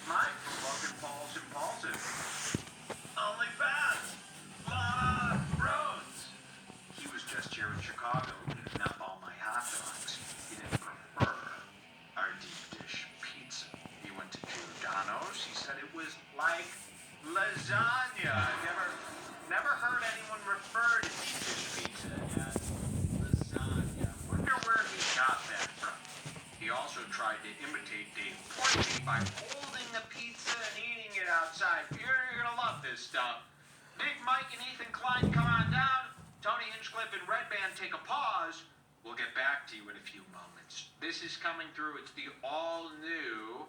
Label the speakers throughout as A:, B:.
A: Mike from Logan Paul's Impulsive. OnlyFans. Lana Rhodes. He was just here in Chicago eating up all my hot dogs. He didn't prefer our deep dish pizza. He went to Giordano's. He said it was like lasagna. I've never heard anyone refer to deep dish pizza as lasagna. Wonder where he got that from. He also tried to imitate Dave Portnoy by holding the pizza and eating it outside. You're gonna love this stuff. Big Mike and Ethan Klein, come on down. Tony Hinchcliffe and Red Band, take a pause. We'll get back to you in a few moments. This is coming through. It's the all-new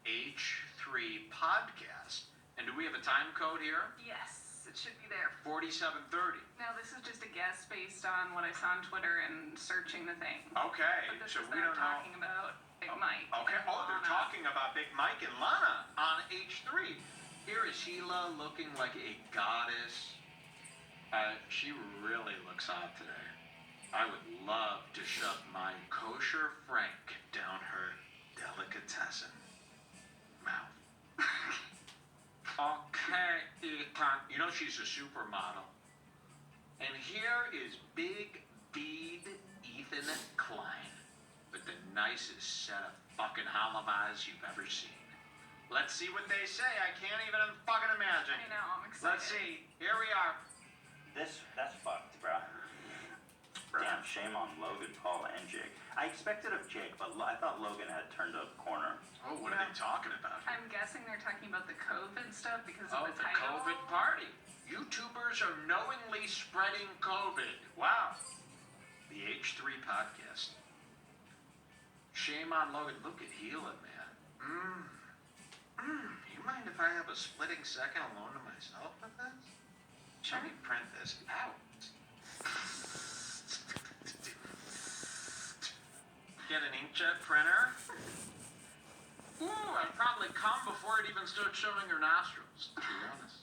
A: H3 podcast. And do we have a time code here?
B: Yes, it should be there.
A: 4730.
B: Now, this is just a guess based on what I saw on Twitter and searching the thing.
A: Okay,
B: But this
A: so
B: is
A: we
B: them
A: don't know.
B: talking about Big Mike.
A: Okay,
B: and
A: oh, they're
B: Lana.
A: talking about Big Mike and Lana on H3. Here is Sheila looking like a goddess. She really looks hot today. I would love to shove my kosher Frank down her delicatessen mouth. Okay, Ethan. You know she's a supermodel. And here is Big Bead Ethan Klein with the nicest set of fucking halabas you've ever seen. Let's see what they say. I can't even fucking imagine.
B: I know, I'm excited.
A: Let's see. Here we are.
C: That's fucked, bro. Damn, shame on Logan, Paul, and Jake. I expected of Jake, but I thought Logan had turned a corner.
A: Oh, what are they talking about?
B: I'm guessing they're talking about the COVID stuff because of
A: Oh,
B: the
A: the
B: title.
A: COVID party. YouTubers are knowingly spreading COVID. Wow. The H3 podcast. Shame on Logan. Look at Gila, man. You mind if I have a splitting second alone to myself with this?
B: Sure.
A: Let me print this out. Get an inkjet printer. Ooh, I'd probably come before it even started showing your nostrils, to be honest.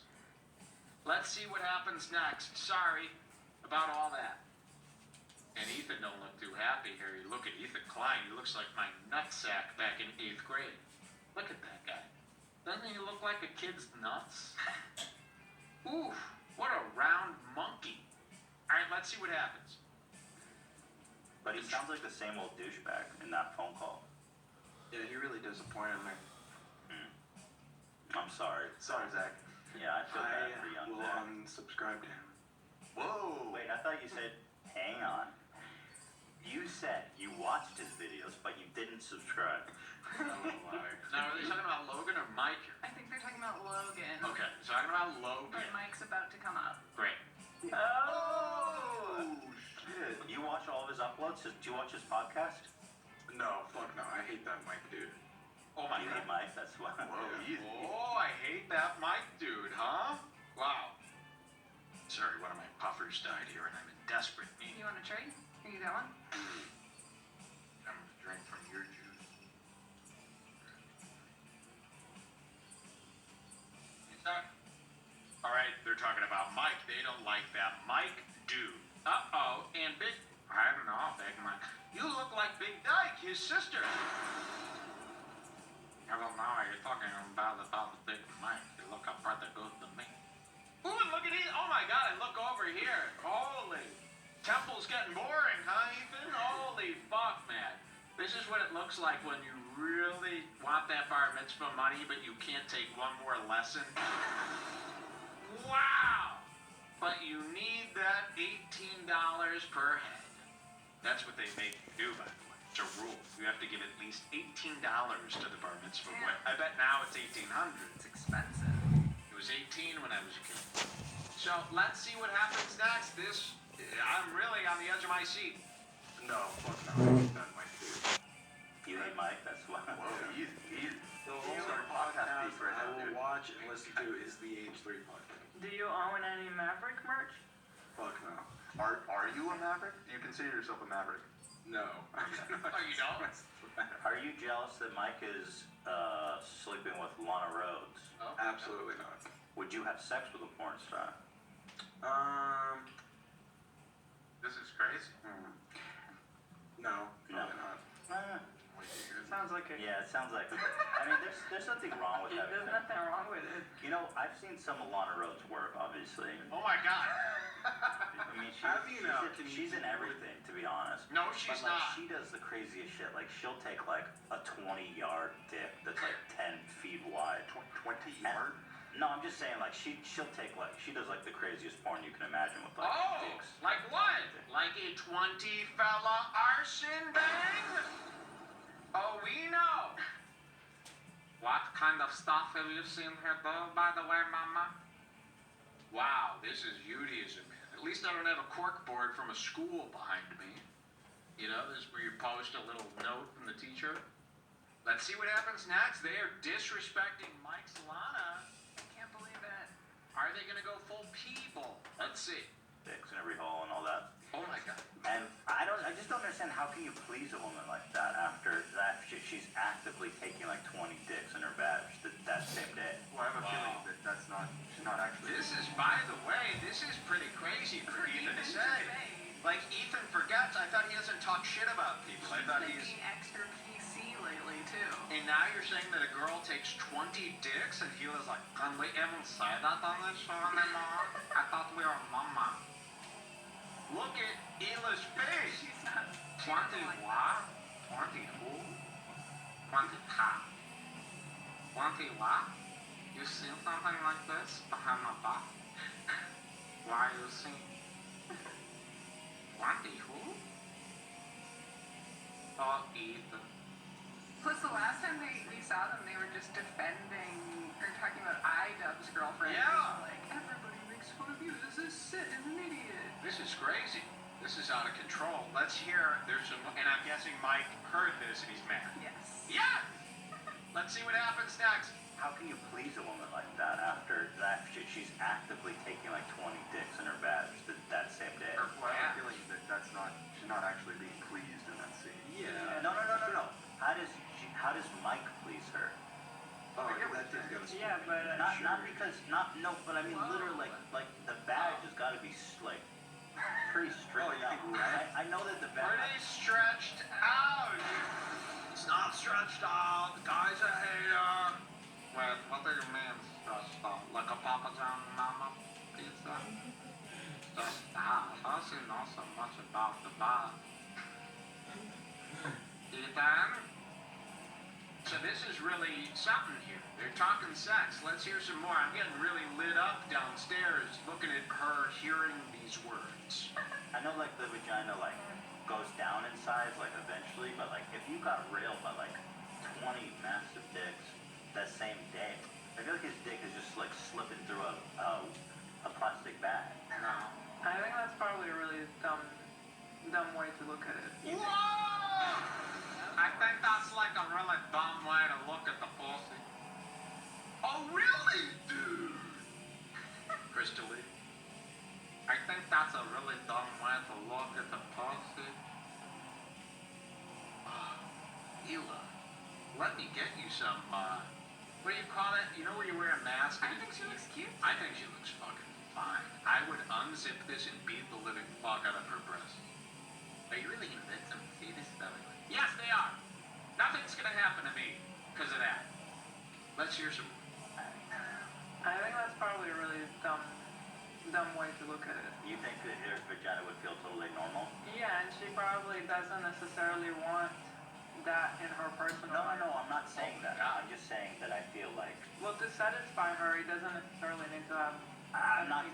A: Let's see what happens next. Sorry about all that. And Ethan don't look too happy here. You look at Ethan Klein, he looks like my nutsack back in 8th grade. Look at that guy. Doesn't he look like a kid's nuts? Ooh, what a round monkey. All right, let's see what happens.
C: But he sounds like the same old douchebag in that phone call.
A: Yeah, he really disappointed me.
C: I'm sorry.
A: Sorry, Zach.
C: Yeah, I feel bad for young
D: will
C: Zach.
D: unsubscribe to him.
A: Whoa.
C: Wait, I thought you said, hang on. You said you watched his videos, but you didn't subscribe.
A: Now, are they talking about Logan or Mike here?
B: I think they're talking about Logan.
A: Okay, they're talking about Logan.
B: But Mike's about to come up.
A: Great.
D: Oh, shit.
C: You watch all of his uploads? Do you watch his podcast?
D: No, fuck no. I hate that Mike dude.
A: Oh my
C: You
A: god.
C: hate Mike, that's why.
A: Oh, I hate that Mike dude, huh? Wow. Sorry, one of my puffers died here and I'm in desperate need.
B: You want to trade? Are you going?
A: I'm gonna drink from your juice. All right, they're talking about Mike. They don't like that Mike dude. Uh-oh, and Big... I don't know, Big Mike. You look like Big Dyke, his sister. I don't know, you're talking about the Big Mike. You look up pretty good to me. Ooh, look at it. Oh my god, and look over here. Holy. Temple's getting boring, huh, Ethan? Holy fuck, man. This is what it looks like when you really want that bar mitzvah money, but you can't take one more lesson. Wow! But you need that $18 per head. That's what they make you do, by the way. It's a rule. You have to give at least $18 to the bar mitzvah.
B: Yeah.
A: I bet now it's $1,800.
B: It's expensive.
A: It was 18 when I was a kid. So let's see what happens next. I'm really on the edge of my seat.
D: No, fuck no. I hate that Mike dude.
C: You hate Mike, that's why.
D: Whoa, he's
A: The
D: only podcast I will watch and listen to is the H3 podcast.
E: Do you own any Maverick merch?
D: Fuck no.
F: Are you a Maverick? Do you consider yourself a Maverick?
D: No.
A: Oh, you don't?
C: Are you jealous that Mike is sleeping with Lana Rhodes?
A: Oh,
D: Absolutely not.
C: Would you have sex with a porn star?
F: This is crazy.
D: No,
C: No.
D: probably not.
C: Uh,
F: Wait, here's
E: sounds like a...
C: Yeah, it sounds like. I mean, there's nothing wrong with
E: There's
C: everything.
E: nothing wrong with it.
C: You know, I've seen some of Lana Rhoades' work, obviously.
A: Oh my god.
C: I mean,
D: Have you now?
C: she's in everything, to be honest.
A: No, she's
C: But like,
A: not.
C: she does the craziest shit. Like, she'll take like a 20-yard dick that's like 10 feet wide.
F: 20 yard?
C: No, I'm just saying, like, she'll take like, she does like the craziest porn you can imagine with like
A: Oh,
C: dicks.
A: like what? Like a 20-fella arson bang? Oh, we know. What kind of stuff have you seen her do, by the way, Mama? Wow, this is Judaism. At least I don't have a cork board from a school behind me. You know, this is where you post a little note from the teacher. Let's see what happens next. They are disrespecting Mike Solana.
B: I can't believe it.
A: Are they going to go full people? Let's see.
C: Dicks in every hole and all that.
A: Oh my god.
C: And I just don't understand, how can you please a woman like that after that she's actively taking like 20 dicks in her badge that same day?
F: Well, I have a feeling
A: Wow.
F: that she's not actually.
A: This is, by the way, this is pretty crazy for Ethan to say. Like, Ethan forgets. I thought he doesn't talk shit about people. I thought
B: He's
A: he's...
B: being extra PC lately, too.
A: And now you're saying that a girl takes 20 dicks and he was like, can we even say that on this show anymore? I thought we were mama. Look at Hila's face.
B: She's not...
A: 20 what? 20 who? 20 ha. 20 what? You seen something like this behind my back? Why you seen? 20 who? Oh, Ethan.
B: Plus, the last time we saw them, they were just defending or talking about iDubbbz's girlfriend.
A: Yeah.
B: Like, everybody makes fun of you. This is Sid and an idiot.
A: This is crazy. This is out of control. Let's hear, there's some, and I'm guessing Mike heard this and he's mad.
B: Yes.
A: Yeah! Let's see what happens next.
C: How can you please a woman like that after that she's actively taking like 20 dicks in her badge that same day?
F: Well, I have a feeling that she's not actually being pleased in that scene.
D: Yeah.
C: No. How does Mike please her?
D: Oh, that dude's got a
E: Yeah, but...
C: But I mean, literally, like the badge has got to be like pretty strict.
D: Oh, you think red?
C: I know that the badge.
A: Pretty stretched out. It's not stretched out. The guy's a hater. Wait, what do you mean stretched out? Like a Papa John Mama pizza? Stretched out. How does he know so much about the bar? Ethan? So this is really something here. They're talking sex. Let's hear some more. I'm getting really lit up downstairs looking at her hearing these words.
C: I know, like the vagina like goes down in size, like eventually, but like if you got railed by like 20 massive dicks that same day, I feel like his dick is just like slipping through a plastic bag.
A: No.
E: I think that's probably a really dumb way to look at it.
A: Whoa! I think that's like a really dumb way to look at the pussy. Oh, really, dude? Crystal Lee? I think that's a really dumb way to look at the pussy. Hila, let me get you some, what do you call it? You know where you wear a mask?
B: I think she looks cute.
A: I think she looks fucking fine. I would unzip this and beat the living fuck out of her breast. Are you really gonna let them see this stuff? Yes, they are. Nothing's gonna happen to me because of that. Let's hear some.
E: I think that's probably a really dumb way to look at it.
C: You think that her vagina would feel totally normal?
E: Yeah, and she probably doesn't necessarily want that in her personal life.
C: No, I'm not saying that. I'm just saying that I feel like
E: Well, to satisfy her, he doesn't necessarily need to have...
C: I'm not,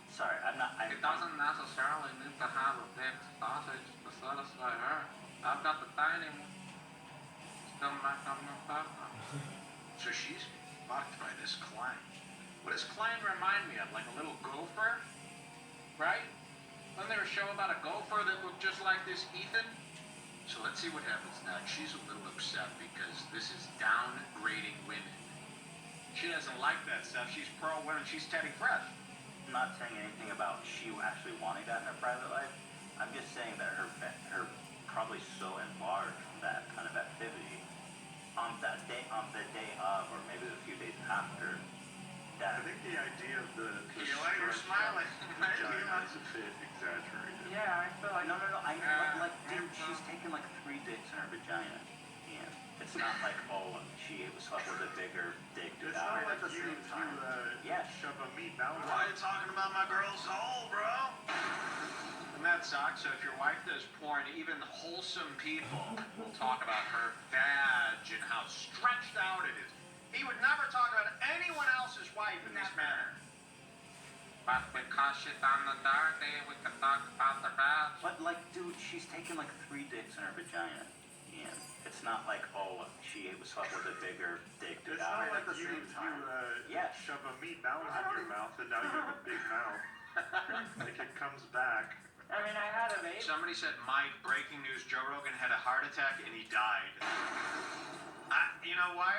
C: sorry, I'm not,
A: It doesn't necessarily need to have a big sausage to satisfy her. I've got the tiny one. Still not on the papa. So she's fucked by this Klein. What does Klein remind me of? Like a little gopher? Right? Wasn't there a show about a gopher that looked just like this Ethan? So let's see what happens next. She's a little upset because this is downgrading women. She doesn't like that stuff. She's pro-women. She's Teddy Fresh.
C: I'm not saying anything about she actually wanting that in her private life. I'm just saying that her probably so enlarged from that kind of activity on the day of, or maybe a few days after,
F: I
C: that
F: think the idea of the
A: You like you're smiling.
F: vagina is a bit exaggerated.
E: Yeah, I feel like...
C: no, I like dude, she's taken like 3 dicks in her vagina. Yeah. It's not like, oh, she slept with a bigger dick dude.
F: It's not like
D: at the
F: you
D: same time.
C: Yeah.
F: shove a meat balance.
A: Why are you talking about my girl's hole, bro? And that sucks. So if your wife does porn, even wholesome people will talk about her vag and how stretched out it is. He would never talk about anyone else's wife in this manner. But because she's on the dirty, we can talk about the vag.
C: But like, dude, she's taken like 3 dicks in her vagina. Ian. It's not like, oh, she slept with a bigger dick dude.
F: It's not
D: at
F: like
D: the
F: you
D: same time.
C: Yeah.
F: shove a meat balance in your mouth and now you have a big mouth. Like it comes back.
E: I mean, I had a vape.
A: Somebody said, Mike, breaking news, Joe Rogan had a heart attack and he died. You know what?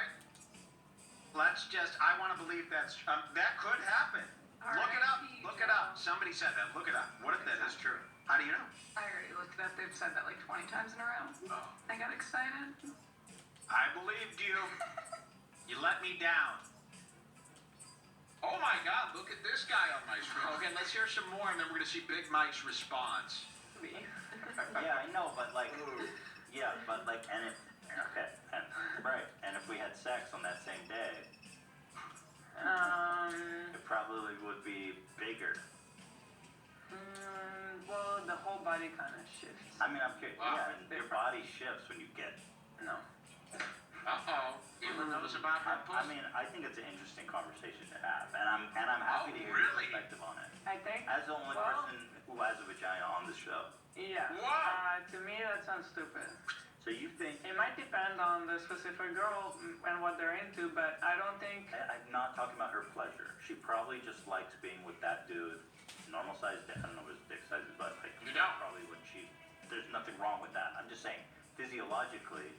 A: I want to believe that could happen. Look it up.
B: R.I.P.
A: Look it up. Somebody said that. Look it up. What if that is true? How do you know?
B: I already looked it up. They've said that like 20 times in a row.
A: Oh.
B: I got excited.
A: I believed you. You let me down. Oh my God, look at this guy on my screen. Okay, let's hear some more and then we're going to see Big Mike's response.
E: Me.
C: Yeah, I know, but like, yeah, but like, and if, okay, and, right, and if we had sex on that same day, it probably would be bigger.
E: Well, the whole body kind of shifts.
C: I mean, I'm curious,
A: Wow.
C: yeah, and your body shifts when you get.
E: No.
A: Uh-oh. Even knows about her
C: I
A: pussy.
C: mean, I think it's an interesting conversation to have, and I'm happy to hear
A: really?
C: your perspective on it.
E: I think.
C: As the only
E: Well-
C: person who has a vagina on the show.
E: Yeah.
A: Wow.
E: To me, that sounds stupid.
C: So you think,
E: It might depend on the specific girl and what they're into, but I don't think.
C: I'm not talking about her pleasure. She probably just likes being with that dude. Normal size dick, I don't know what his dick size is, but like,
A: You don't.
C: probably when there's nothing wrong with that. I'm just saying, physiologically,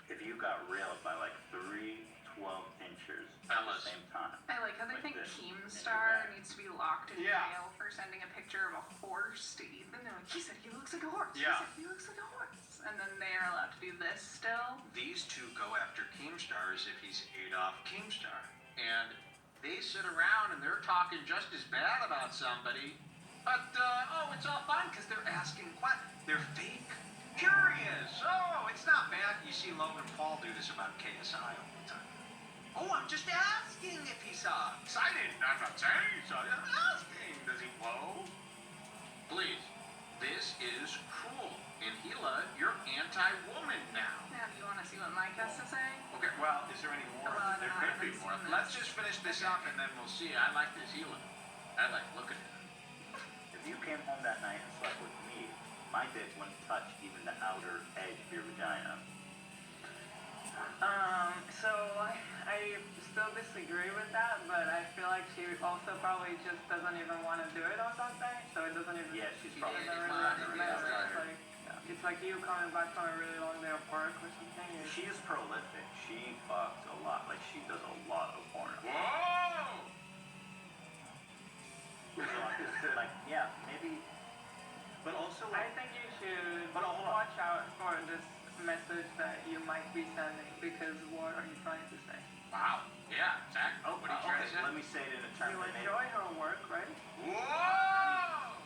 C: if you got railed by like 3 12 inches at the
A: Fellas.
C: same time.
B: I like how they
C: Like
B: think
C: this.
B: Keemstar needs to be locked in
A: Yeah.
B: jail for sending a picture of a horse to Ethan. They're like, he said he looks like a horse.
A: Yeah.
B: He said he looks like a horse. And then they are allowed to do this still.
A: These two go after Keemstar as if he's Adolf Keemstar. And they sit around and they're talking just as bad about somebody. But, it's all fine because they're asking questions. They're fake curious. Oh, it's not bad. You see Logan Paul do this about KSI all the time. Oh, I'm just asking if he's excited. I'm not saying he's I'm asking. Does he blow? Please. This is cruel. And Gila, you're anti-woman now.
B: Now, do you want to see what Mike has to say?
A: Okay, well, is there any more?
B: Well,
A: There
B: no,
A: could
B: I
A: be
B: haven't
A: more.
B: seen
A: Let's
B: this.
A: just finish this up and then we'll see. I like this Gila. I like looking at it.
C: If you came home that night and slept with me, my dick wouldn't touch even the outer edge of your vagina.
E: So I still disagree with that, but I feel like she also probably just doesn't even want to do it on something, so it doesn't even.
C: Yeah, she's probably
E: doesn't
C: not
E: really
C: really
E: matter.
C: tired.
E: It's like you coming back from a really long day of work or something.
C: She is prolific. She fucks a lot. Like, she does a lot of porn.
A: Whoa!
C: So I'm just like, yeah, maybe. But also,
E: I think you should
C: But hold on.
E: watch out for this message that you might be sending, because what are you trying to say?
A: Wow. Yeah, exactly.
C: oh,
A: What are you trying
C: okay,
A: to say?
C: let me say it in a term
E: You
C: that maybe.
E: enjoy her work, right?
A: Whoa!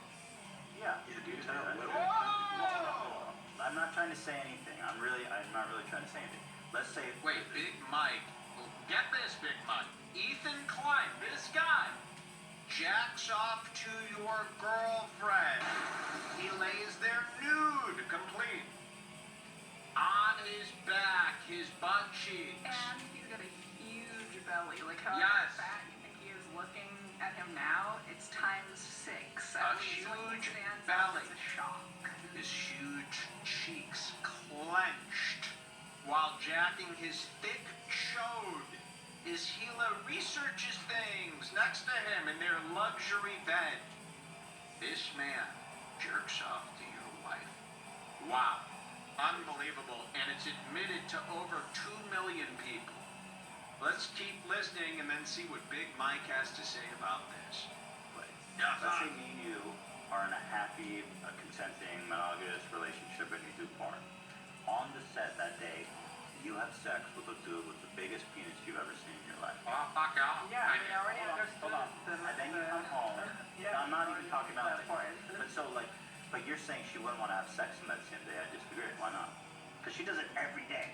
C: Yeah.
D: Yeah, do tell.
A: Whoa!
C: I'm not trying to say anything. I'm not really trying to say anything. Let's say.
A: Wait, Big Mike. Get this, Big Mike. Ethan Klein, this guy, jacks off to your girlfriend. He lays there nude, complete. On his back, his butt cheeks.
B: And he's got a huge belly. Like how
A: Yes.
B: fat you think he is looking at him now, it's times 6.
A: A
B: At least when he
A: huge
B: stands
A: belly.
B: up, it's a shock.
A: His huge cheeks clenched while jacking his thick chode. His Gila researches things next to him in their luxury bed. This man jerks off to your wife. Wow. Unbelievable. And it's admitted to over 2 million people. Let's keep listening and then see what Big Mike has to say about this.
C: Let's say me and you are in a happy, consenting, monogamous relationship and you do porn. On the set that day, you have sex with a dude with the biggest penis you've ever seen in your life.
A: Oh, fuck off.
E: Yeah, I mean, I already
C: Hold
E: understood.
C: on. And then you come home.
E: Yeah,
C: I'm not even talking about
E: that
C: that.
E: part.
C: But so like, but you're saying she wouldn't want to have sex on that same day. I disagree. Why not? Because she does it every day.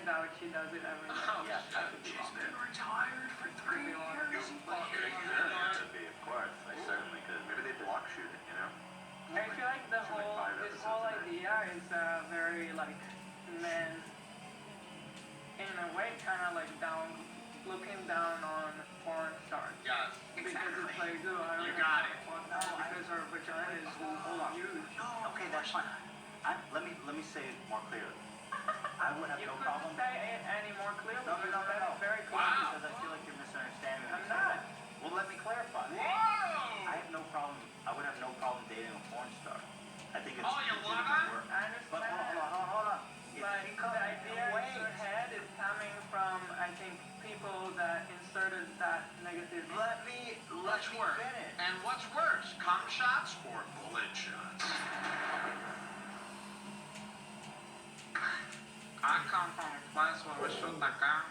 E: doubt she does it every day.
A: Oh,
C: Yeah, I could be
A: she's
C: wrong.
A: been retired for 3
E: Could be wrong.
A: years.
C: Could be, of course. I certainly could.
F: Maybe they block shoot it, you know?
E: I feel like this whole
F: episodes
E: idea is very like men in a way kind of like looking down on porn stars.
A: Yes,
E: Because
A: exactly.
E: it's like, dude, I
A: You
E: don't
A: got it.
E: fuck now because her vagina is huge.
C: Okay, that's fine. Let me say it more clearly. I would have
E: You
C: no
E: couldn't
C: problem.
E: say it any more clearly.
C: No.
E: You said it very clearly.
A: Wow.
C: Because I feel like you're misunderstanding me.
E: I'm not.
C: Well, let me clarify. I
A: Whoa!
C: have no problem. I would have no problem dating a porn star. I think it's
A: Oh, you
C: legitimate
A: wanna?
C: work.
E: I
C: But
E: understand.
C: hold on. It's
E: But
C: because
E: the idea
C: wait.
E: in your head is coming from, I think, people that inserted that negative.
C: Let's
A: What's worse?
C: finish.
A: And what's worse, cum shots or bullet shots? I come from a place where we shoot the gun.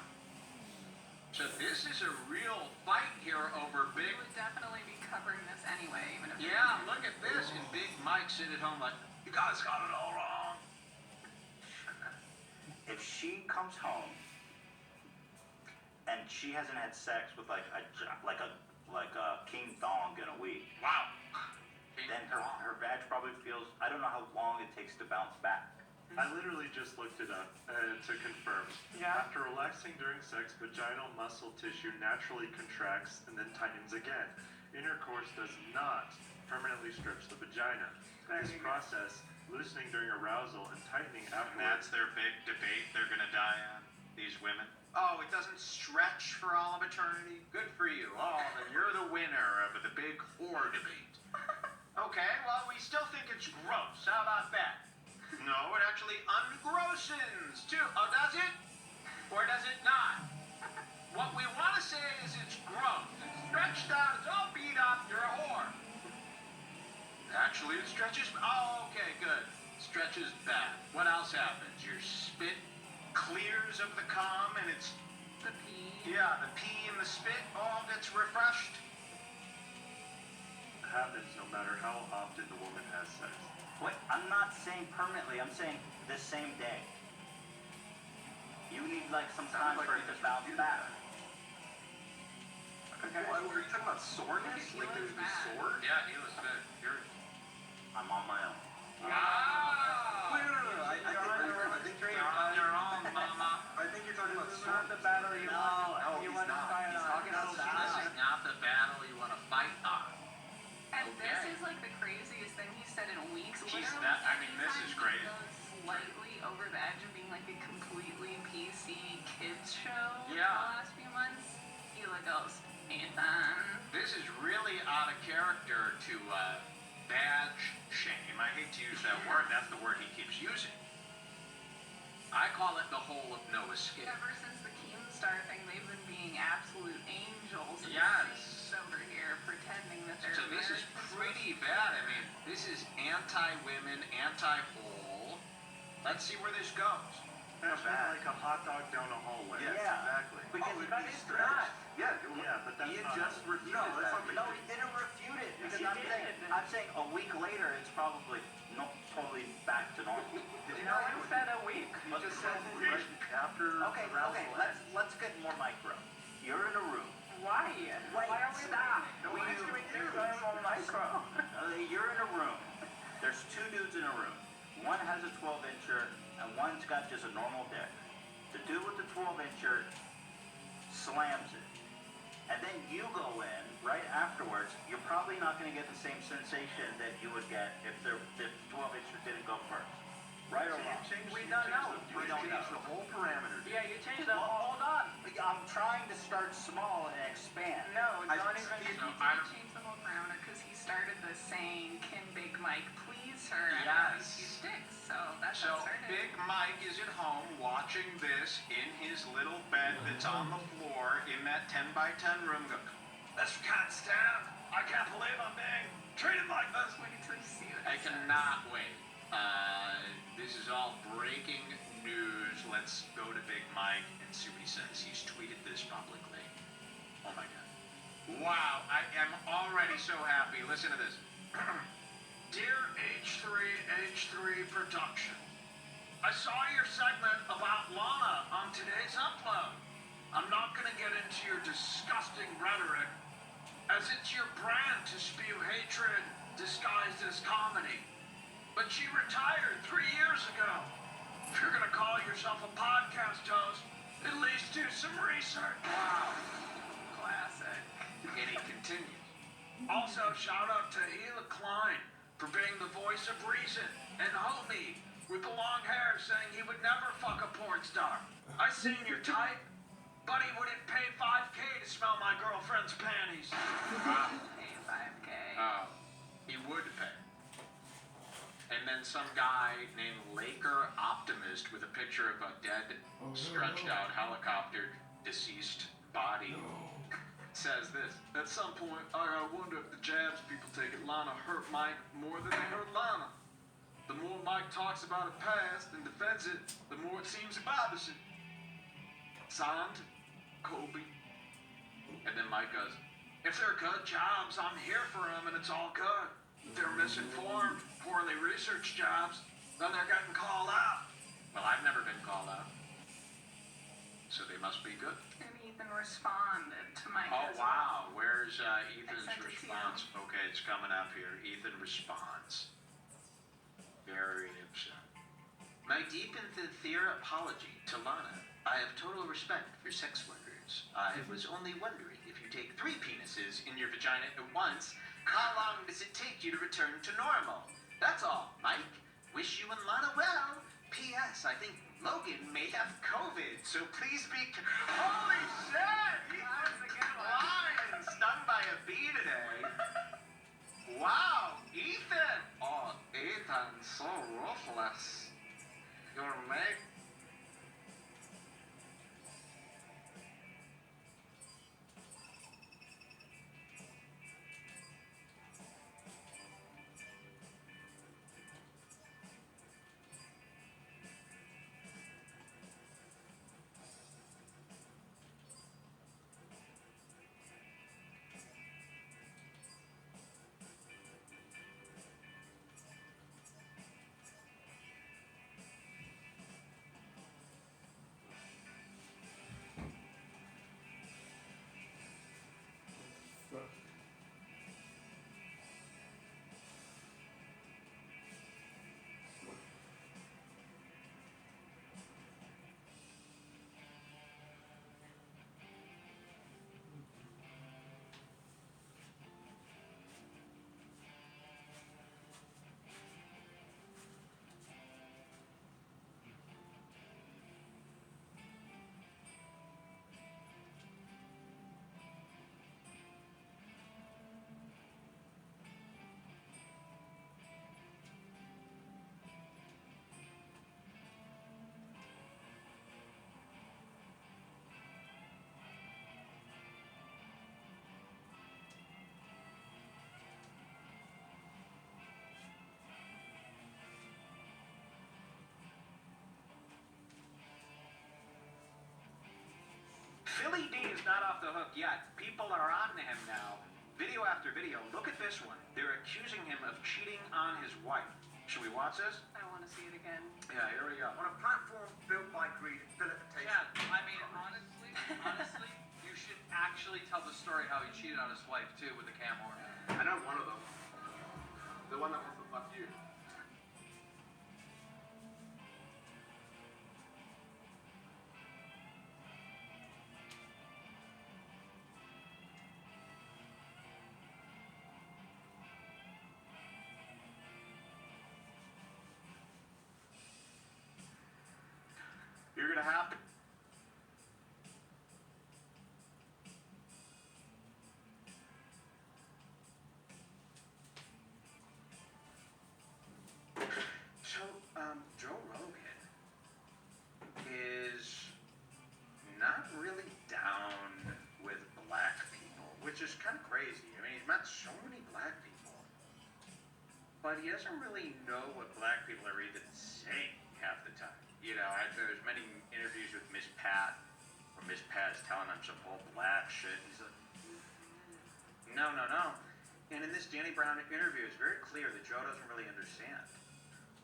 A: So this is a real fight here over big.
B: We would definitely be covering this anyway, even if.
A: Yeah, look at this. And Big Mike sitting at home like, you guys got it all wrong.
C: If she comes home and she hasn't had sex with like a king thong in a week,
A: Wow.
C: then her vag probably feels. I don't know how long it takes to bounce back.
F: I literally just looked it up to confirm.
E: Yeah.
F: After relaxing during sex, vaginal muscle tissue naturally contracts and then tightens again. Intercourse does not permanently stretch the vagina. This process, loosening during arousal and tightening
A: And
F: afterwards,
A: that's their big debate they're gonna die on, these women. Oh, it doesn't stretch for all of eternity? Good for you. Oh, then you're the winner of the big whore debate. Okay, well, we still think it's gross. How about that? No, it actually ungrossens, too. Oh, does it? Or does it not? What we want to say is it's gross. It's stretched out. It's all beat up. You're a whore. Actually, it stretches. Oh, okay, good. Stretches bad. What else happens? Your spit clears of the cum and it's,
B: The pee.
A: yeah, the pee and the spit all gets refreshed.
F: happens no matter how often the woman has sex.
C: Wait, I'm not saying permanently. I'm saying the same day. You need like some time for it to bounce back.
D: Okay. What, are you talking about soreness?
B: He
D: Like
B: was
D: there's be
B: mad.
D: sore?
A: Yeah, he was good. You're.
C: I'm on my own.
A: Wow.
D: Wait, no. I think
A: You're on your own, mama.
D: I think you're talking about
E: This is not the
D: soreness.
E: battle you want. You
D: he's
E: want to
D: not.
E: fight
D: He's
E: on.
D: talking about
A: This is not the battle you want to fight on.
B: And this
A: Okay.
B: is like the craziest thing he said in weeks.
A: Jeez,
B: Literally,
A: that- I mean, this is
B: anytime
A: great.
B: he goes slightly over the edge of being like a completely PC kids show in the
A: Yeah.
B: last few months, he like goes, Ethan.
A: This is really out of character to badge shame. I hate to use that word. That's the word he keeps using. I call it the hole of no escape.
B: Ever since the Keemstar thing, they've been being absolute angels. And
A: Yes.
B: saints over here pretending that they're
A: So this is
B: married.
A: pretty bad. I mean, this is anti-women, anti-whole. Let's see where this goes.
F: That's like a hot dog down a hallway.
D: Yes,
C: Yeah.
D: exactly.
C: Because
D: it'd
C: but
D: be
C: it's
D: stretched.
C: not.
D: Yeah,
F: Yeah, but that's
D: he
F: not.
D: had just refuted
C: No,
D: that.
C: no, he didn't refute it.
E: Yes,
C: Because
E: he did.
C: I'm saying a week later, it's probably not totally back to normal.
D: Did he
E: No
D: not
E: one said a week.
D: He just said right after
C: Okay,
D: arousal
C: let's get more micro. You're in a room.
E: Why? Why are we
C: stop.
E: No,
C: We
E: why
C: do-
E: should we do that on micro?
C: You're in a room. There's two dudes in a room. One has a 12-incher and one's got just a normal dick. The dude with the 12-incher slams it. And then you go in right afterwards. You're probably not going to get the same sensation that you would get if the 12-incher didn't go first. Right or wrong?
E: We don't know.
C: We don't know.
D: the whole parameter.
E: Yeah, you changed the
C: Well,
E: whole.
C: hold on. I'm trying to start small and expand.
E: No,
D: I-
E: don't
B: And
E: even.
B: he
A: So
B: did
A: I don't-
B: change the whole parameter because he started the saying, "Can Big Mike please her?" after
A: Yes.
B: these two sticks. So that's
A: So
B: how it started.
A: Big Mike is at home watching this in his little bed that's on the floor in that 10 by 10 room. Go, this can't stand. I can't believe I'm being treated like this.
B: Wait till you see what
A: I
B: he says.
A: cannot wait. This is all breaking news. Let's go to Big Mike and see what he says. He's tweeted this publicly. Oh my God. Wow, I am already so happy. Listen to this. Dear H3h3 production, I saw your segment about Lana on today's upload. I'm not gonna get into your disgusting rhetoric, as it's your brand to spew hatred disguised as comedy. But she retired 3 years ago. If you're gonna call yourself a podcast host, at least do some research. Wow.
B: Classic.
A: And he continues. Also, shout out to Hila Klein for being the voice of reason, and Homie with the long hair saying he would never fuck a porn star. I seen your type, but he wouldn't pay $5K to smell my girlfriend's panties.
B: Pay 5K.
A: He would pay. And then some guy named Laker Optimist with a picture of a dead, stretched out helicopter deceased body says this. At some point, I wonder if the jabs people take at Lana hurt Mike more than they hurt Lana. The more Mike talks about her past and defends it, the more it seems it bothers him. Signed, Kobe. And then Mike goes, if they're good jobs, I'm here for them and it's all good. If they're misinformed, poorly researched jobs, then they're getting called out. Well, I've never been called out. So they must be good.
B: And Ethan responded to my
A: Oh, wow. Where's Ethan's
B: sent it to you.
A: response? Okay, it's coming up here. Ethan responds. Very upset. My deep and sincere apology to Lana. I have total respect for sex workers. I was only wondering if you take 3 penises in your vagina at once, how long does it take you to return to normal? That's all, Mike. Wish you and Lana well. P.S. I think Logan may have COVID, so please be... Holy shit!
B: That was a good one.
A: Lion stung by a bee today. Wow, Ethan! Oh, Ethan, so ruthless. Your mate. Philly D is not off the hook yet. People are on to him now. Video after video. Look at this one. They're accusing him of cheating on his wife. Should we watch this?
B: I want to see it again.
A: Yeah, here we go.
G: On a platform built by greed, Philip takes...
H: Yeah, I mean, honestly, you should actually tell the story how he cheated on his wife, too, with the cam horn.
D: I know one of them. The one that wants to fuck you.
A: You're gonna have to. So, Joe Rogan is not really down with black people, which is kind of crazy. I mean, he's met so many black people, but he doesn't really know what black people are even saying half the time. You know, there's many interviews with Miss Pat, where Miss Pat's telling him some whole black shit. He's like, no. And in this Danny Brown interview, it's very clear that Joe doesn't really understand.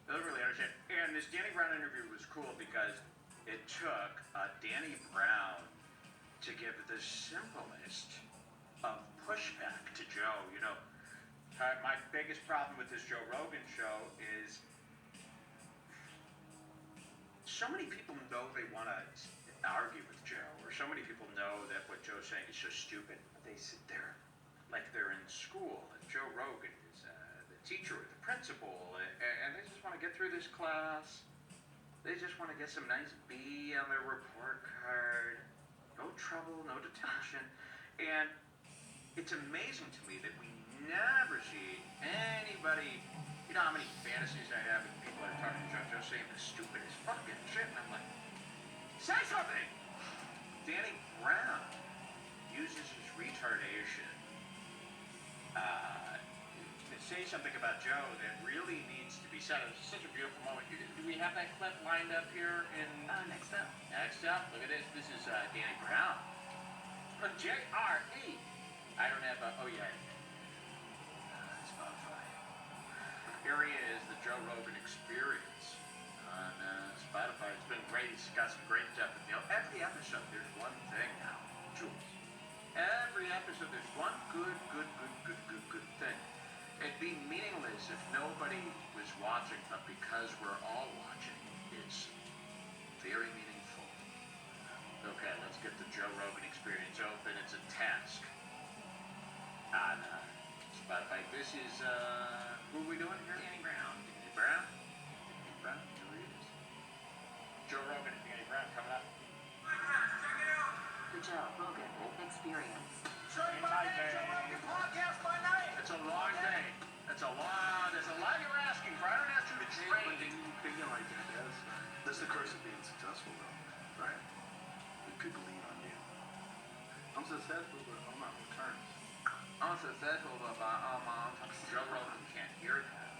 A: And this Danny Brown interview was cool because it took Danny Brown to give the simplest of pushback to Joe. You know, my biggest problem with this Joe Rogan show is so many people know they want to argue with Joe, or so many people know that what Joe's saying is so stupid. They sit there like they're in school, and Joe Rogan is the teacher or the principal, and they just want to get through this class. They just want to get some nice B on their report card. No trouble, no detention. And it's amazing to me that we never see anybody, you know how many fantasies I have and people are talking to Joe saying the stupidest fucking shit, and I'm like, say something! Danny Brown uses his retardation to say something about Joe that really needs to be said. It's such a beautiful moment. Do we have that clip lined up here?
B: Next up.
A: Next up, look at this. This is Danny Brown. J-R-E. I don't have oh yeah. Spotify. Here he is, the Joe Rogan Experience on Spotify. It's been great. He's got some great stuff. You know, every episode there's one thing now, Jules. Every episode there's one good thing. It'd be meaningless if nobody was watching, but because we're all watching, it's very meaningful. Okay, let's get the Joe Rogan Experience open. It's a task on Spotify. This is, who are we doing here?
B: Danny Brown.
A: Danny Brown? Danny Brown, here he is. Joe Rogan and Danny Brown coming up.
I: The Joe Rogan Experience.
A: Podcast by night. It's a long day. There's a lot you're asking for. I don't ask you to
D: When
A: change.
D: you feel like that, that's the curse of being successful, though, right? People lean on you. I'm successful, but on my own terms.
A: I'm successful, but Joe Rogan can't hear that.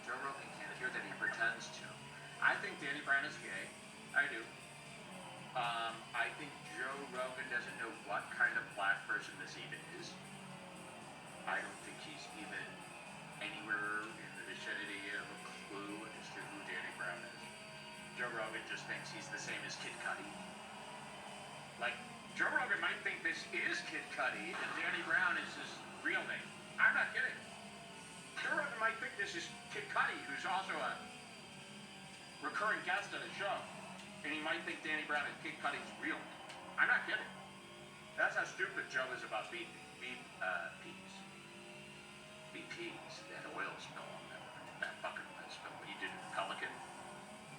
A: Joe Rogan can't hear that he pretends to. I think Danny Brown is gay. I do. I think Joe Rogan doesn't know what kind of black person this even is. I don't think he's even anywhere in the vicinity of a clue as to who Danny Brown is. Joe Rogan just thinks he's the same as Kid Cudi. Like, Joe Rogan might think this is Kid Cudi and Danny Brown is his real name. I'm not kidding. Joe Rogan might think this is Kid Cudi, who's also a recurring guest on the show. And he might think Danny Brown is Kid Cudi's real name. I'm not kidding. That's how stupid Joe is about BPs. That oil spill. I'll never forget that fucking oil spill. What he did in Pelican.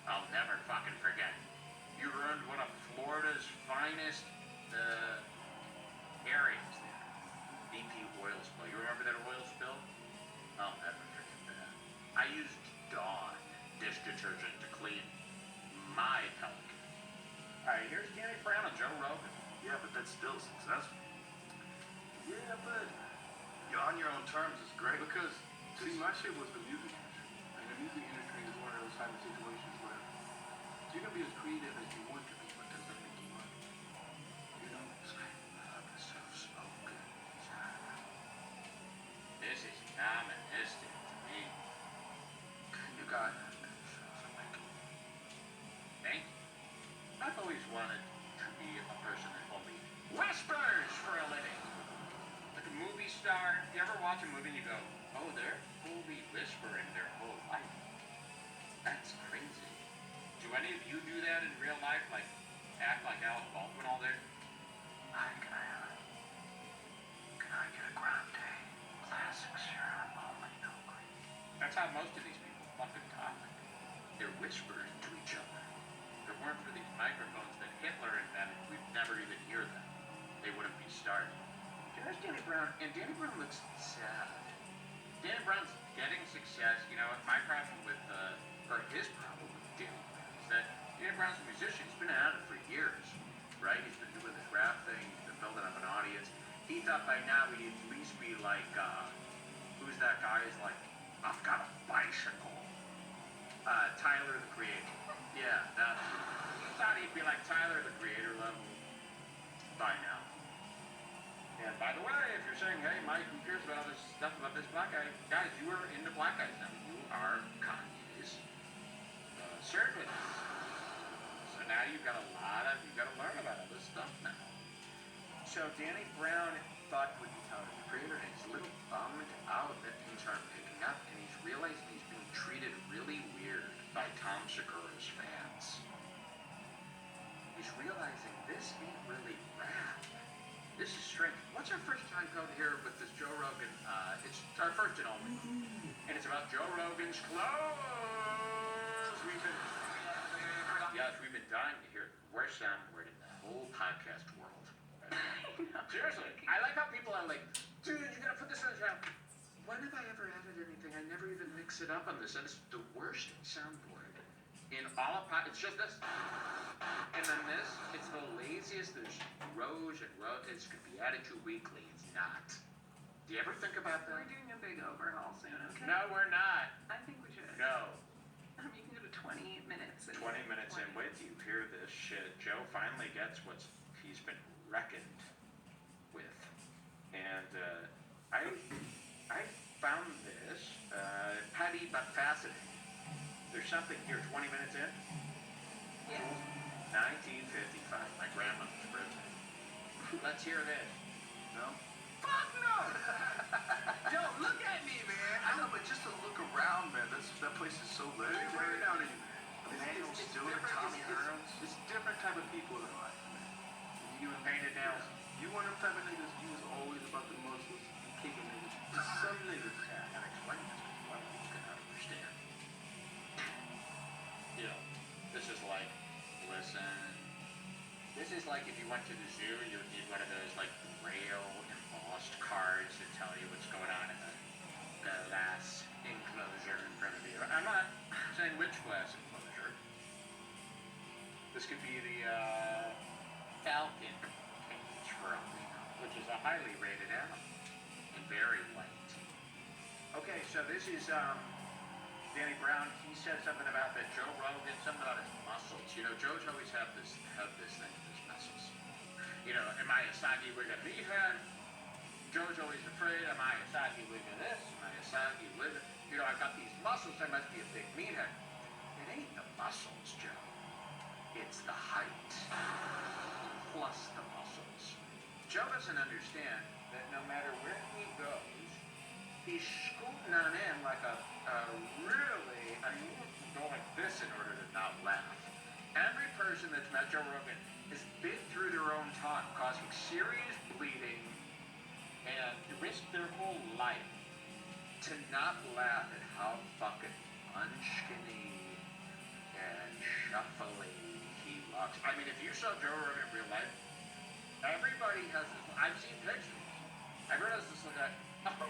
A: I'll never fucking forget. You ruined one of Florida's finest areas there. BP oil spill. You remember that oil spill? I'll never forget that. I used Dawn dish detergent to clean my Pelican. Alright, here's Danny Brown and Joe Rogan.
D: Yeah, but that's still successful. Yeah, but you're on your own terms is great.
J: Because, see, my shit was the music industry. And the music industry is one of those type of situations where you can be as creative as you want to be, but does that make you money? You know?
A: Soft-spoken. This is ominous to me. You got it. Thank you. I've always wanted to be a person that only whispers for a living. Like a movie star. You ever watch a movie and you go, oh, they're fully whispering their whole life. That's crazy. Do any of you do that in real life? Like, act like Alec Baldwin all day? Hi, can I get a grande classic syrup only, no cream? That's how most of these people fucking talk. They're whispering to each other. If it weren't for these microphones that Hitler invented, we'd never even hear them. They wouldn't be started. There's Danny Brown, and Danny Brown looks sad. Danny Brown's getting success. You know, my problem with, or his problem with Danny Brown is that Danny Brown's a musician. He's been at it for years, right? He's been doing this rap thing. He's been building up an audience. He thought by now he'd at least be like, who's that guy? He's like, I've got a bicycle. Tyler, the Creator. Yeah, that. He thought he'd be like Tyler, the Creator level by now. And by the way, if you're saying, hey, Mike, who cares about all this stuff about this black guy? Guys, you are into black guys now. You are Kanye's servants. now you've got to learn about all this stuff now. So Danny Brown thought he would be television creator, and he's a little bummed out that things aren't picking up, and he's realizing he's being treated really weird by Tom Segura's fans. He's realizing this ain't really rap. This is strange. What's our first time code here with this Joe Rogan? It's our first and only. And it's about Joe Rogan's clothes. We've been dying to hear the worst soundboard in the whole podcast world. Seriously. I like how people are like, dude, you gotta put this on the channel. When have I ever added anything? I never even mix it up on this. And it's the worst soundboard in all of it's just this. And then this, it's the laziest. There's rows and rows. It's gonna be added to weekly. It's not. Do you ever think about that?
B: We're doing a big overhaul soon, okay?
A: No, we're not.
B: I think we should.
A: No.
B: You can go to 20 minutes.
A: 20 minutes in with you, hear this shit. Joe finally gets what he's been reckoned with. And I found this petty but fascinating. There's something here, 20 minutes in?
B: Yeah.
A: 1955, my grandmother's birthday. Let's hear this.
D: No?
A: Fuck no!
D: Joe, look at me, man. I know, but just to look around, man, that place is so legendary.
J: Down in you, man.
D: Daniel Stewart, Tommy Hearns.
J: It's different type of people in life, man. You
A: Painted nails.
J: You one of them type of niggas, you was always about the muscles and kicking niggas. Some niggas.
A: Yeah, I gotta explain this because a lot of people cannot understand. You know, this is like, listen. This is like if you went to the zoo, you would need one of those like braille embossed cards that tell you what's going on in the glass enclosure in front of you. I'm not saying which glass enclosure. This could be the falcon cage for all we know, which is a highly rated animal and very white. Okay, so this is Danny Brown. He said something about that Joe Rogan, something about his muscles. You know, Joe's always had this thing with his muscles. You know, am I a saggy wig of meathead? Joe's always afraid, am I a saggy wig of this? Am I a saggy wig of... You know, I've got these muscles, I must be a big meathead. It ain't the muscles, Joe. It's the height. Plus the muscles. Joe doesn't understand that no matter where he goes, he's scooting on in like a really... I mean, you have to go like this in order to not laugh. Every person that's met Joe Rogan has bit through their own tongue, causing serious bleeding, and risked their whole life to not laugh at how fucking munchkin-y and shuffly he looks. I mean, if you saw Joe Rogan in real life, everybody has this... I've seen pictures. Everyone has this look like, oh...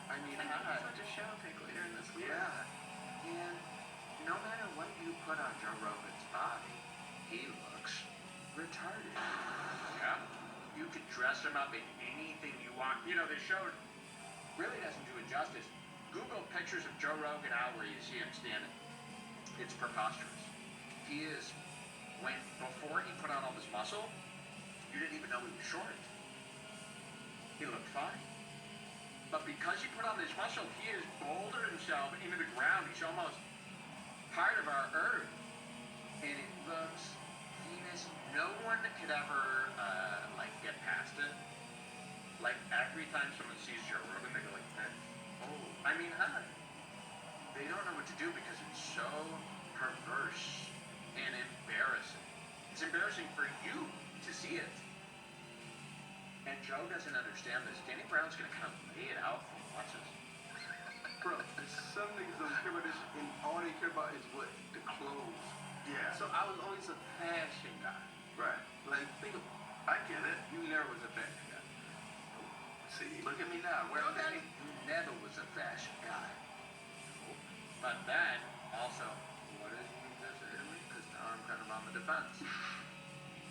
A: I mean,
B: There's such a show pick later in this week.
A: yeah. And no matter what you put on Joe Rogan's body, he looks retarded. Yeah. You could dress him up in anything you want. You know, they showed, really doesn't do it justice. Google pictures of Joe Rogan out where you see him standing. It's preposterous. He is, before he put on all this muscle, you didn't even know he was short. He looked fine. But because he put on this muscle, he has bouldered himself into the ground. He's almost part of our earth. And it looks heinous. No one could ever, get past it. Like, every time someone sees Joe Rogan, they go like, oh. I mean, they don't know what to do because it's so perverse and embarrassing. It's embarrassing for you to see it. And Joe doesn't understand this. Danny Brown's gonna kind of lay it out for him. Watch this.
J: Bro, some niggas don't care about this, and all they care about is what? The clothes.
D: Yeah.
J: So I was always a fashion guy.
D: Right.
J: Like, think of,
D: I get it.
J: you never was a fashion guy.
D: See, look at me now. Where
A: Okay. You never was a fashion guy. But then, also, what is he considered to me? Because now I'm kind of on the defense.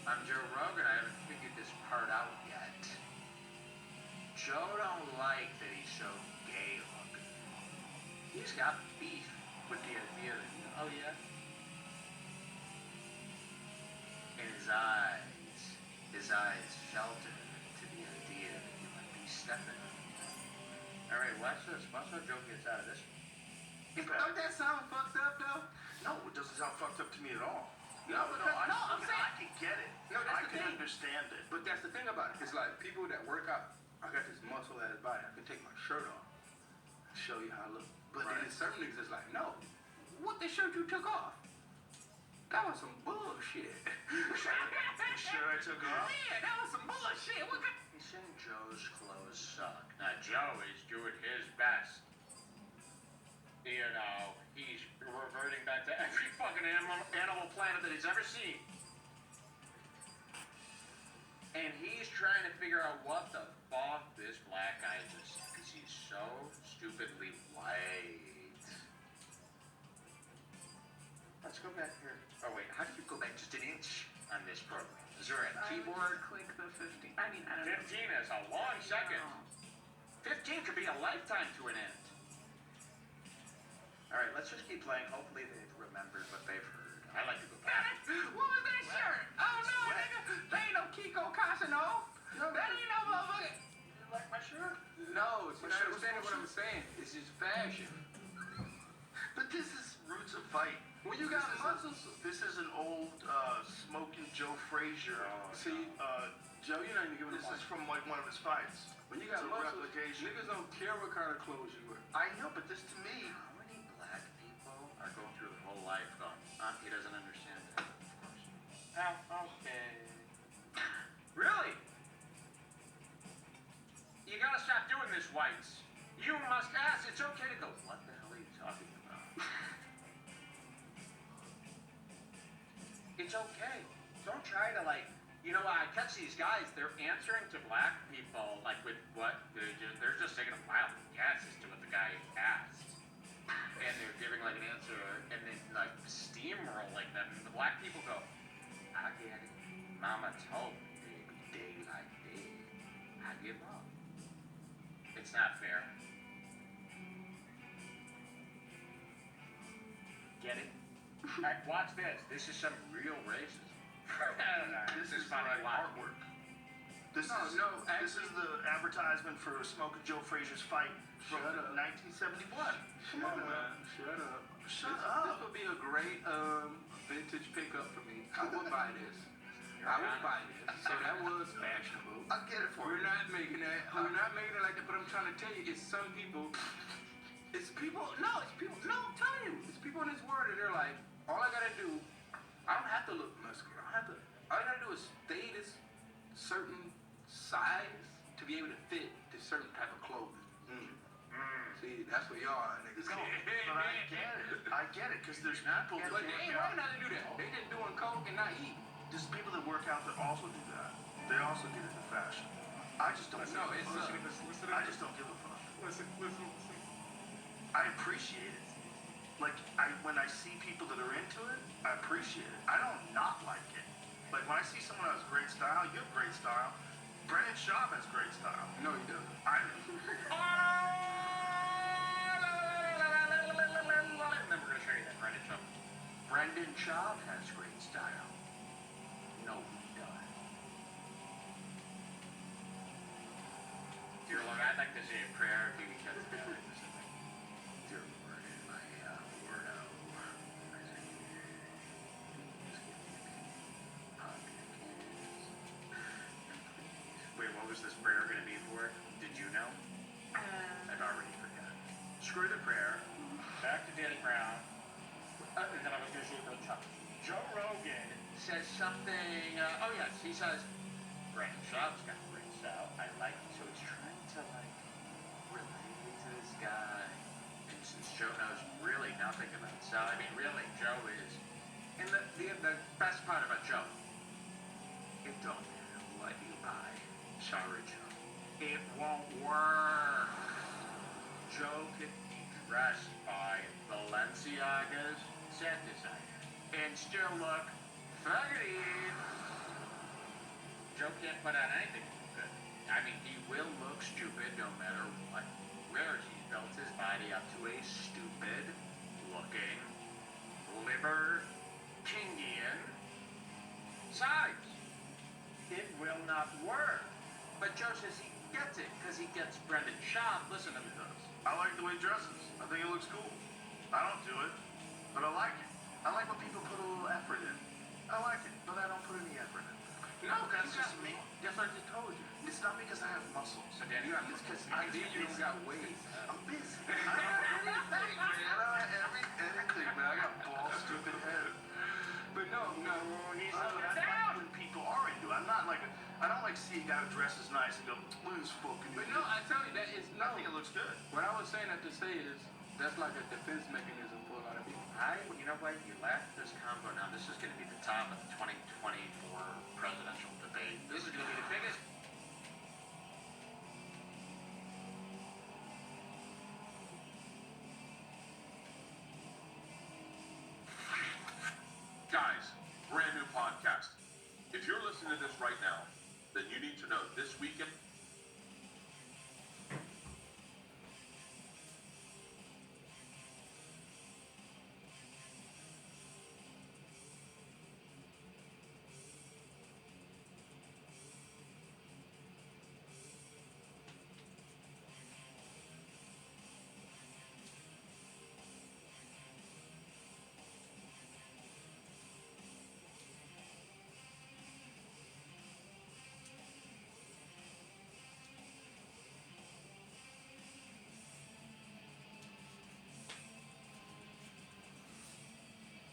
A: I'm Joe Rogan. I haven't figured this part out yet. Joe don't like that he's so gay looking. He's got beef with the idea that, oh yeah? And his eyes shelter to the idea that you might be stepping on him. Alright, watch this. Watch how Joe gets out of this.
J: Don't that sound fucked up, though?
D: No, it doesn't sound fucked up to me at all.
J: No, I'm saying.
D: I can get it.
J: No, that's
D: I
J: the
D: can
J: thing.
D: understand it.
J: But that's the thing about it. It's like people that work out. I got this muscle ass body. I can take my shirt off and show you how I look. But then certain niggas is like, no, what the shirt you took off? That was some bullshit.
D: You sure I took off?
J: Yeah, that was some bullshit. What kind?
A: He's saying Joe's clothes suck. Now, Joe is doing his best. You know, he's reverting back to every fucking animal planet that he's ever seen. And he's trying to figure out what the fuck this black guy just, because he's so stupidly white. Let's go back here. Oh wait, how do you go back just an inch on this program? Is there a keyboard?
E: Click the 15. I mean, I don't know.
A: 15 is a long second. 15 could be a lifetime to an end. All right, let's just keep playing. Hopefully they've remembered what they've heard. I like to go back.
J: What was that shirt? Oh no, nigga. That ain't no Kiko Kasano. That ain't no motherfucker.
A: You like my shirt?
J: No, you're not understanding what I'm saying. It's just fashion.
D: But this is roots of fight.
J: When you got muscles.
D: This is an old smoking Joe Frazier.
J: See, Joe, you're not even giving
D: This is from like one of his fights.
J: When you got
D: It's a
J: muscles,
D: replication.
J: niggas don't care what kind of clothes you wear.
D: I know, but this to me,
A: How many black people are going through their whole life going, he doesn't understand that, of course. Oh, okay. Really? You gotta stop doing this, whites. You must ask. It's okay to go, what the hell are you talking about? It's okay. Don't try to I catch these guys, they're answering to black people, like with what, they're just taking a wild guess as to what the guy asked. And they're giving like an answer, and then like steamrolling them, and the black people go, I get it. Mama told me, baby, day like day. I give up. It's not fair. Get it? Alright, watch this. This is some real racism.
D: this is
A: funny.
D: like artwork. This is the advertisement for Smoking Joe Frazier's fight from 1971.
J: Come on, man. Shut up.
D: Shut
J: This
D: up.
J: would be a great vintage pickup for me. I would buy this. I would buy this. So that was fashionable.
D: I'll get it for
J: We're
D: you.
J: not making that. We're not making it like that. But I'm trying to tell you, it's some people. It's people. No, it's people. No, I'm telling you, it's people in this world that they're like, all I gotta do, I don't have to look muscular. I don't have to. All I gotta do is stay this certain size to be able to fit this certain type of clothing. See, that's what y'all are, niggas.
D: No, but I get it. I get it, because there's people that
J: But they ain't
D: work
J: learning
D: out.
J: how to do that. They just doing coke and not eating.
D: There's people that work out that also do that. They also get into fashion. I just don't.
J: No,
D: give a
J: it's
D: fuck. I just don't give a fuck.
F: Listen.
D: I appreciate it. Like, when I see people that are into it, I appreciate it. I don't not like it. Like, when I see someone who has great style, you have great style. Brendan Schaub has great style.
J: No, he doesn't.
A: And then we're gonna show you that Brendan Schaub. Brendan Schaub has great style. No, he doesn't. Dear Lord, I'd like to say a prayer if you could get the guy. Dear Lord, in my word out. Wait, what was this prayer gonna be for? Did you know? I've already forgotten. Screw the prayer. Back to Danny Brown. And then I was going to say real tough. Joe Rogan says something. Oh yes, he says, Brandon Schaub's got great style. I like it. So he's trying to relate to this guy. And since Joe knows really nothing about style, I mean, really, Joe is. And the best part about Joe, it don't matter what you buy. Sorry, Joe. It won't work. Joe could be dressed by Balenciaga's set designer and still look funny. Joe can't put on anything good. I mean, he will look stupid no matter what. Whereas he's built his body up to a stupid looking Kingian size. It will not work. But Joe says he gets it because he gets Brendan Schaub. Listen to me, those.
D: I like the way he dresses. I think it looks cool. I don't do it, but I like it. I like when people put a little effort in. I like it, but I don't put any effort in it.
J: No,
D: That's just me.
J: Just like I just told you.
D: It's not because I have muscles.
J: So then you have
D: It's because
J: I see you don't got weight.
D: I'm busy. I don't have anything, man. I don't have anything, man. I got bald, stupid head.
J: But no, he's
D: That's like when people are into it. I'm not like I don't like see a guy who dresses nice and go, look at this fucking.
J: But no, I tell you that is
D: I think it looks good.
J: What I was saying that to say is that's like a defense mechanism for a lot of people.
H: You know what? You left this combo. Now this is going to be the top of the 2024 presidential debate. This is going to be the biggest.
K: Guys, brand new podcast. If you're listening to this right now, then you need to know this weekend.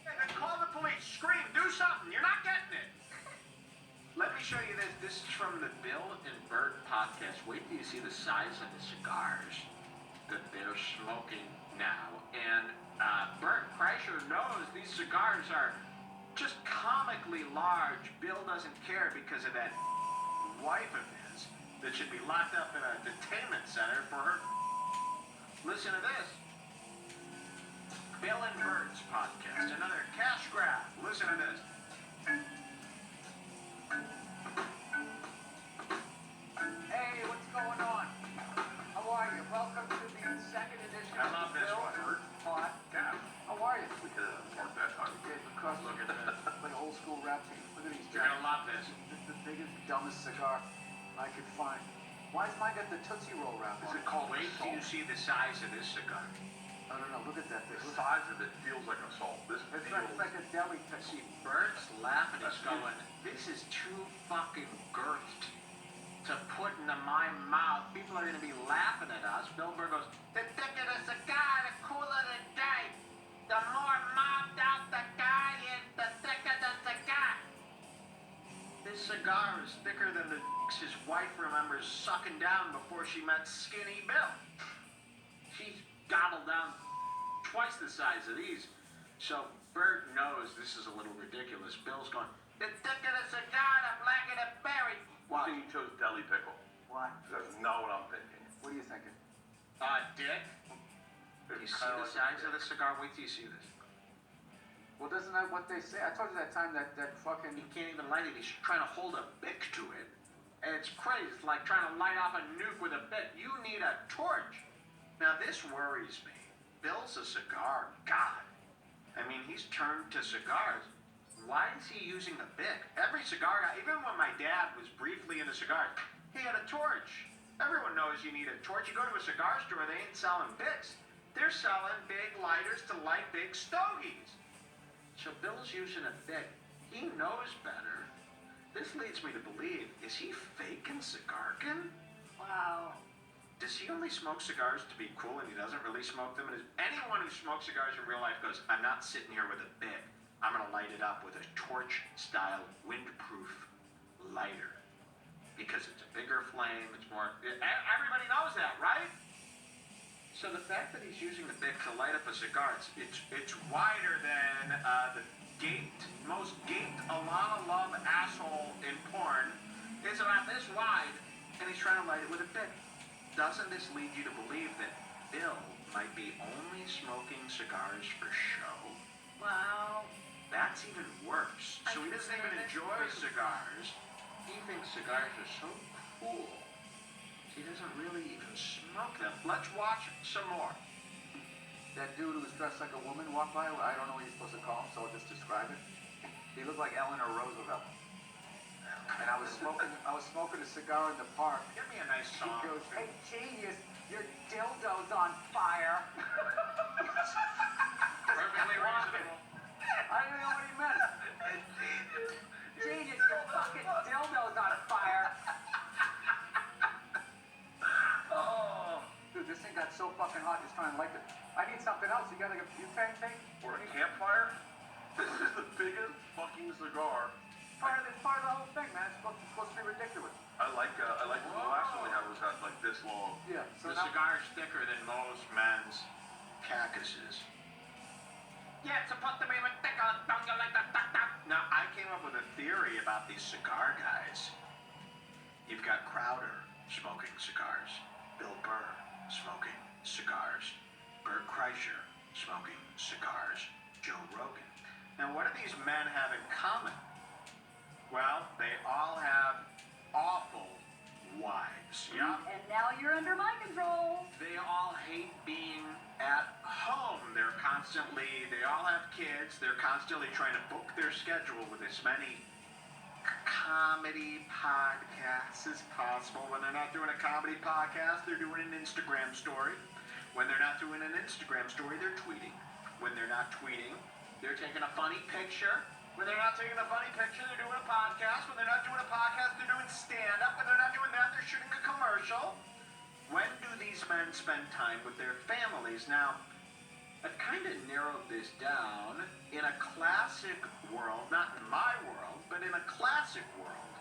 A: Then call the police. Scream. Do something. You're not getting it. Let me show you this. This is from the Bill and Bert podcast. Wait till you see the size of the cigars that they're smoking now. And Bert Kreischer knows these cigars are just comically large. Bill doesn't care because of that wife of his that should be locked up in a detainment center for her. Listen to this. Bill and Bert's podcast, another cash grab. Listen to this.
G: Hey, what's going on? How are you? Welcome to the second edition
A: I love
G: of
A: this
G: Bill
A: one.
G: Bert Podcast. How are you?
K: We could have marked that time.
G: Okay, because
A: Look at this.
G: like old school rap team. Look at these
A: You're
G: guys.
A: gonna love this.
G: This is the biggest, dumbest cigar I could find. Why is mine got the Tootsie Roll wrap on it?
A: Wait till you see the size of this cigar.
G: I don't know. Look at that thing.
K: The size of it feels like a salt. This
G: It's
K: feels
G: like a deli pickle.
A: See, Bert's laughing. He's going, this is too fucking girthed to put into my mouth. People are gonna be laughing at us. Bill Burr goes, the thicker the cigar, the cooler the day. The more mobbed out the guy is, the thicker the cigar. This cigar is thicker than the dicks his wife remembers sucking down before she met Skinny Bill. She's gobbled down twice the size of these. So Bert knows this is a little ridiculous. Bill's going, the thicker the cigar, the blacker the berry.
K: Why you chose deli pickle?
G: Why?
K: Because that's not what I'm thinking.
G: What are you thinking?
A: Dick, you
K: It's
A: see
K: kinda
A: the
K: like
A: size
K: a
A: of the cigar? Wait till you see this.
G: Well, doesn't that what they say? I told you that time that fucking.
A: He can't even light it. He's trying to hold a bic to it. And it's crazy. It's like trying to light off a nuke with a bic. You need a torch. Now, this worries me. Bill's a cigar god. I mean, he's turned to cigars. Why is he using a bic? Every cigar guy, even when my dad was briefly into cigars, he had a torch. Everyone knows you need a torch. You go to a cigar store, they ain't selling bics. They're selling big lighters to light big stogies. So Bill's using a bic. He knows better. This leads me to believe, is he faking cigarkin?
G: Wow.
A: Does he only smoke cigars to be cool and he doesn't really smoke them? And anyone who smokes cigars in real life goes, I'm not sitting here with a bic. I'm going to light it up with a torch-style windproof lighter. Because it's a bigger flame, it's more... Everybody knows that, right? So the fact that he's using the bic to light up a cigar, it's wider than the most gaped Alana Love asshole in porn. It's about this wide, and he's trying to light it with a bic. Doesn't this lead you to believe that Bill might be only smoking cigars for show?
E: Wow.
A: That's even worse. So he doesn't even enjoy cigars. He thinks cigars are so cool. He doesn't really even smoke them. Let's watch some more.
G: That dude who was dressed like a woman walked by. I don't know what you're supposed to call him, so I'll just describe it. He looked like Eleanor Roosevelt. And I was smoking a cigar in the park.
A: Give me a nice
G: He
A: song.
G: goes, hey genius, your dildo's on fire.
A: Perfectly reasonable.
G: I didn't know what he meant.
K: this long.
G: Yeah. So
A: The
G: now,
A: cigar's thicker than most men's cactuses. Yeah, it's supposed to be even thicker. Don't you like that? Now, I came up with a theory about these cigar guys. You've got Crowder smoking cigars, Bill Burr smoking cigars, Bert Kreischer smoking cigars, Joe Rogan. Now, what do these men have in common? Well, they all have awful wives. Yeah.
I: And now you're under my control.
A: They all hate being at home. They all have kids. They're constantly trying to book their schedule with as many comedy podcasts as possible. When they're not doing a comedy podcast, they're doing an Instagram story. When they're not doing an Instagram story, they're tweeting. When they're not tweeting, they're taking a funny picture. When they're not taking a funny picture, they're doing a podcast. When they're not doing a podcast, they're doing stand-up. When they're not doing that, they're shooting a commercial. When do these men spend time with their families? Now, I've kind of narrowed this down. In a classic world, not in my world, but in a classic world,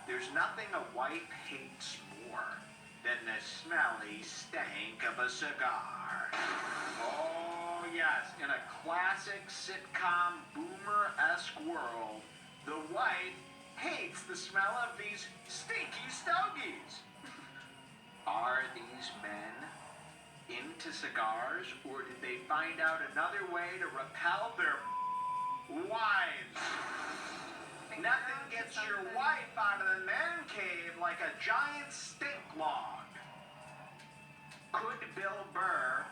A: there's nothing a wife hates more than the smelly stank of a cigar. Oh, yes, in a classic sitcom boomer-esque world, the wife hates the smell of these stinky stogies. Are these men into cigars, or did they find out another way to repel their wives? Nothing gets your wife out of the man cave like a giant stink log. Could Bill Burr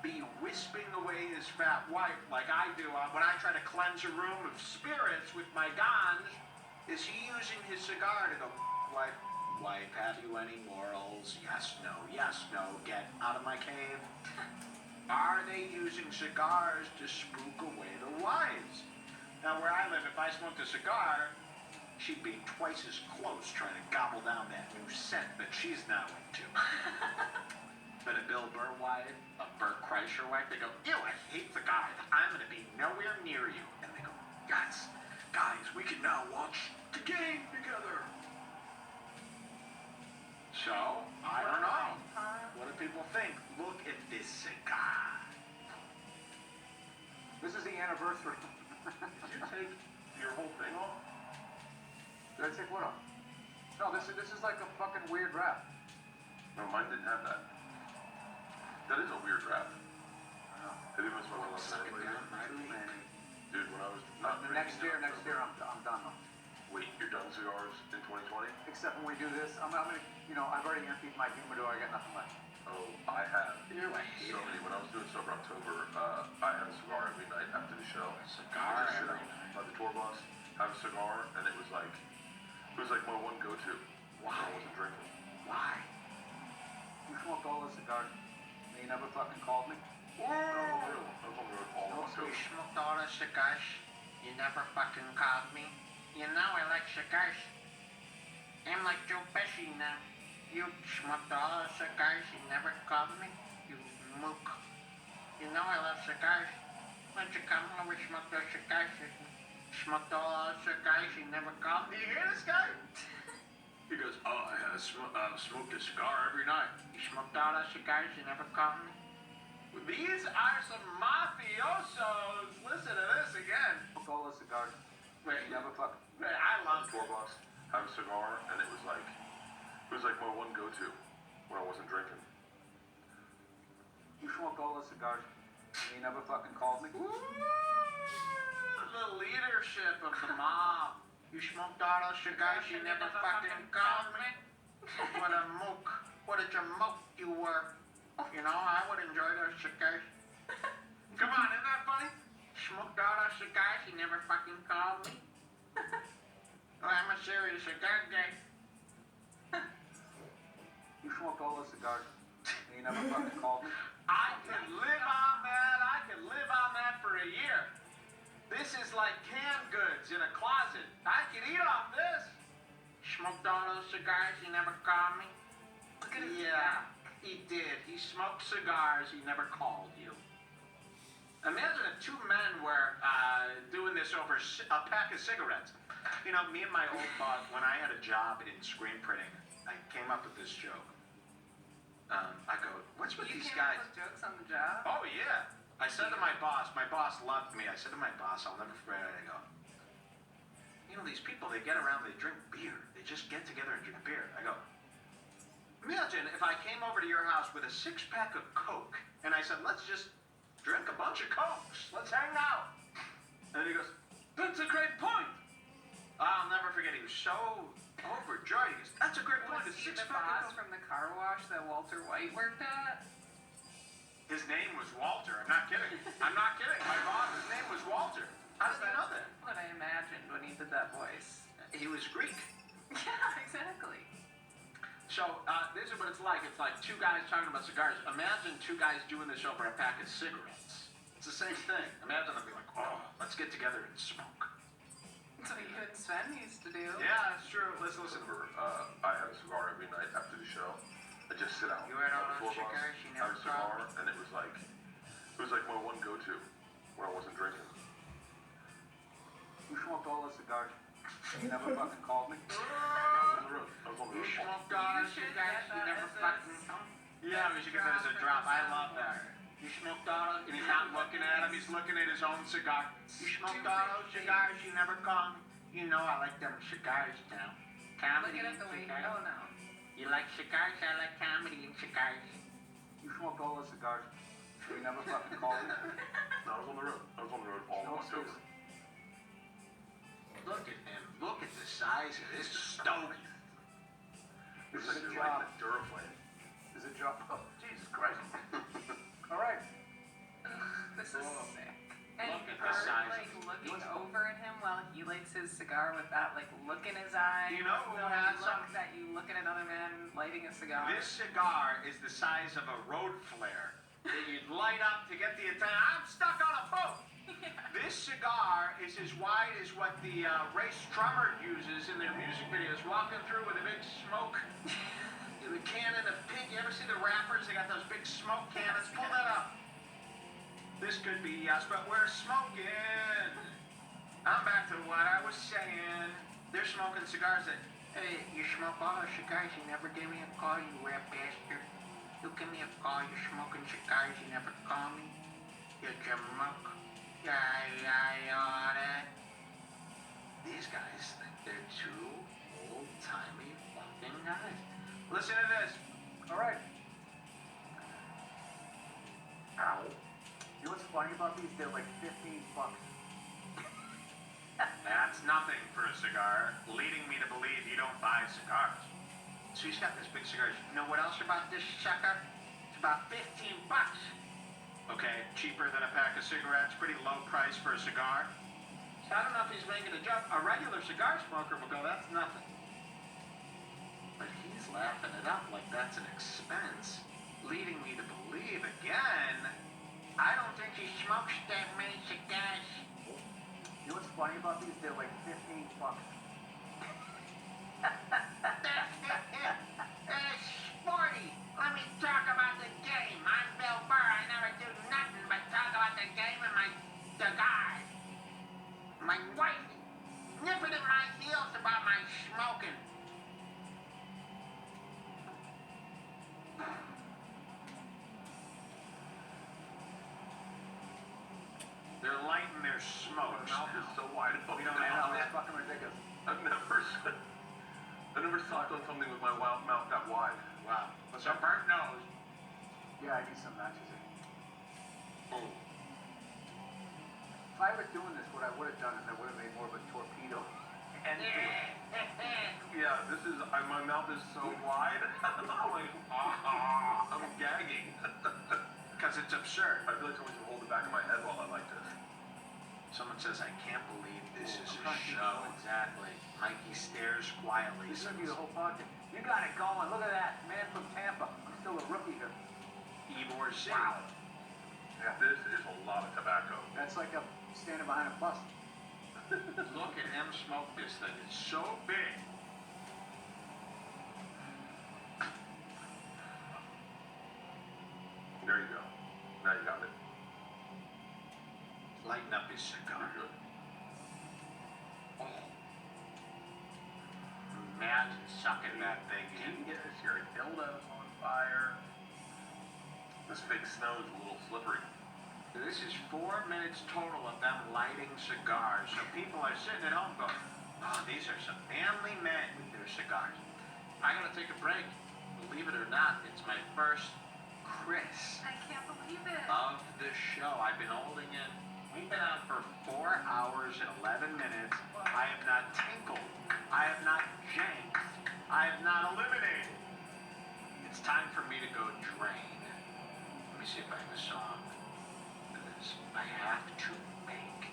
A: be wisping away his fat wife like I do when I try to cleanse a room of spirits with my ganj? Is he using his cigar to go, wife, have you any morals? Yes, no, get out of my cave. Are they using cigars to spook away the wives? Now, where I live, if I smoked a cigar, she'd be twice as close trying to gobble down that new scent that she's now into. But a Bill Burr wife, a Bert Kreischer wife, they go, ew, I hate the guy. I'm going to be nowhere near you. And they go, yes, guys, we can now watch the game together. So, I don't know. What do people think? Look at this cigar.
G: this is the anniversary.
K: Did you take your whole thing off?
G: Did I take what off? No, this is like a fucking weird rap.
K: No, mine didn't have that. That is a weird rap. Have you been smoking a lot of
A: Suck it down, right?
G: Too many.
K: Dude, when I was not
G: Next
K: drinking
G: year,
K: in October-
G: I'm done though.
K: Wait, you're done cigars in 2020?
G: Except when we do this, I'm gonna, I've already emptied my humidor. I got nothing left.
K: Oh, I have.
A: Ew, I hate
K: So many. When I was doing Sober October, I had a cigar every night after the show.
A: Cigar
K: Just sit
A: every
K: out by the tour bus, have a cigar, and it was like my one go-to. When I wasn't drinking.
A: Why?
G: You smoked all those cigars, and you never fucking called me.
A: Whoa!
K: I was on the road all of
A: We
K: October.
A: smoked all the cigars. You never fucking called me. You know I like cigars. I'm like Joe Pesci now. You smoked all the cigars. You never called me. You mook. You know I love cigars. Why don't you come over and smoke those cigars? You smoked all the cigars. You never called me. You hear this guy? He goes, oh, I smoked a cigar every night. You smoked all the cigars. You never called me. These are some mafiosos. Listen to this again.
G: Smoked all those cigars.
A: Wait,
G: You never fucking.
A: I love
K: Tour bus, have a cigar, and it was like my one go-to when I wasn't drinking.
G: You smoked all those cigars, and you never fucking called me.
A: Ooh, the leadership of the mob. You smoked all those cigars, you never fucking called me. What a mook. What a jamoke you were. You know, I would enjoy those cigars. Come on, isn't that funny? Smoked all those cigars, you never fucking called me. Well, I'm a serious cigar guy.
G: You smoked all those cigars, and you never fucking called me.
A: I could live on that. I could live on that for a year. This is like canned goods in a closet. I could eat off this. Smoked all those cigars, he never called me.
E: Look at his
A: Yeah, he did. He smoked cigars, he never called you. Imagine if two men were doing this over a pack of cigarettes. You know, me and my old boss, when I had a job in screen printing, I came up with this joke. I go, what's with
B: You
A: these
B: came
A: guys?
B: up with jokes on the job?
A: Oh, yeah. I said to my boss loved me. I said to my boss, I'll never forget it. I go, you know, these people, they get around, they drink beer. They just get together and drink beer. I go, imagine if I came over to your house with a 6-pack of Coke and I said, let's just drink a bunch of Cokes. Let's hang out. And he goes, that's a great point. I'll never forget. He was so overjoyed. He goes, that's a great point.
B: Was
A: A
B: he the
A: 6-pack
B: boss
A: of Coke.
B: from the car wash that Walter White worked at?
A: His name was Walter. I'm not kidding. I'm not kidding. My boss, his name was Walter. How did you know that?
B: What I imagined when he did that voice.
A: He was Greek.
B: Yeah, exactly.
A: So, this is what it's like. It's like two guys talking about cigars. Imagine two guys doing this over a pack of cigarettes. It's the same thing. Imagine them being like, oh, let's get together and smoke.
B: That's what you and Sven used to do.
A: Yeah, that's true. Let's listen.
K: I had a cigar every night after the show. I just sit out.
A: You had
K: on
A: all
K: the
A: those
K: floor box,
A: cigars you
K: had
A: never
K: a cigar, and it was like my one go-to when I wasn't drinking.
G: You smoked all those cigars. You never fucking called me.
K: I was on the road.
A: You smoked
B: You
A: all those
B: should
A: cigars,
B: get
A: you
B: that
A: never
B: as a
A: fucking... Yeah, we should get that as a drop. I love that. You smoked all those... And he's not looking at him, he's looking at his own cigar. You smoked all those cigars, you never called me. You know I like them cigars now. Comedy
B: Looking at the way.
A: cigars.
B: Oh no.
A: You like cigars? I like comedy and cigars.
G: You smoked all those cigars. You never fucking called me.
K: No, I was on the road. I was on the road all
G: No
K: of October.
G: excuse.
A: Look at him. Look at the size of this stogie.
K: It's
G: This
K: like
G: is a
K: you're
G: job.
K: like the Duraflame.
G: Is it job? Oh, Jesus Christ. All right.
B: This is
A: Oh.
B: sick. And
A: Look at the
B: her,
A: size
B: like,
A: of-
B: looking over at him while he lights his cigar with that, like, look in his eye.
A: You know who
B: the
A: has
B: look
A: some-
B: that you look at another man lighting a cigar.
A: This cigar is the size of a road flare that you'd light up to get the attention. I'm stuck on a boat. This cigar is as wide as what the Ray Strummer uses in their music videos, walking through with a big smoke. The cannon of pink. You ever see the rappers? They got those big smoke cannons. Pull that up. This could be us, but we're smoking. I'm back to what I was saying. They're smoking cigars that, hey, you smoke all those cigars, you never give me a call, you rap bastard. You give me a call, you're smoking cigars, you never call me. You jamoke. Yeah. These guys think they're two old-timey fucking guys. Listen to this.
G: All right.
A: Ow.
G: You know what's funny about these? They're like $15.
A: That's nothing for a cigar, leading me to believe you don't buy cigars. So he's got this big cigar. You know what else about this sucker? It's about $15. Okay, cheaper than a pack of cigarettes, pretty low price for a cigar. So I don't know if he's making a joke. A regular cigar smoker will go, that's nothing. But he's laughing it up like that's an expense, leading me to believe again, I don't think he smokes that many cigars.
G: You know what's funny about these? They're like $15.
A: Hey, Sporty, let me talk about the game. I'm Bill Burr. I never do nothing but talk about the game and my cigar. My wife nipping at my heels about my smoking. They're lighting their smokes.
K: My mouth is so wide open.
A: We don't
G: Now,
A: have
G: that's
A: that.
G: fucking ridiculous.
K: I never sucked on something with my mouth that wide.
A: Wow. What's a burnt nose?
G: Yeah, I need some matches here.
A: Oh.
G: If I was doing this, what I would have done is I would have made more of a torpedo. And
K: Yeah, my mouth is so wide. I'm like, I'm gagging.
A: Because it's absurd.
K: I feel like someone should hold the back of my head while I like this.
A: Someone says, I can't believe this is a
G: I'm trying to keep
A: show.
G: going.
A: Exactly. Mikey stares quietly.
G: this is gonna be the whole podcast. You got it going. Look at that. Man from Tampa. I'm still a rookie here.
A: Ivor Z.
G: Wow.
K: Yeah, this is a lot of tobacco.
G: That's like a standing behind a bus.
A: Look at him smoke this thing. It's so big.
K: There you go. Now you got it.
A: Lighten up his cigar.
K: You're good.
A: Oh. Imagine sucking that thing
K: You
A: in.
K: can get this. Your dildo's on fire. This fake snow is a little slippery.
A: This is 4 minutes total of them lighting cigars. So people are sitting at home going, oh, these are some manly men with their cigars. I gotta take a break. Believe it or not, it's my first Chris
B: I can't believe it.
A: of the show. I've been holding in. We've been on for 4 hours and 11 minutes. I have not tinkled. I have not janked. I have not eliminated. It's time for me to go drain. Let me see if I have a song for this. I have to make.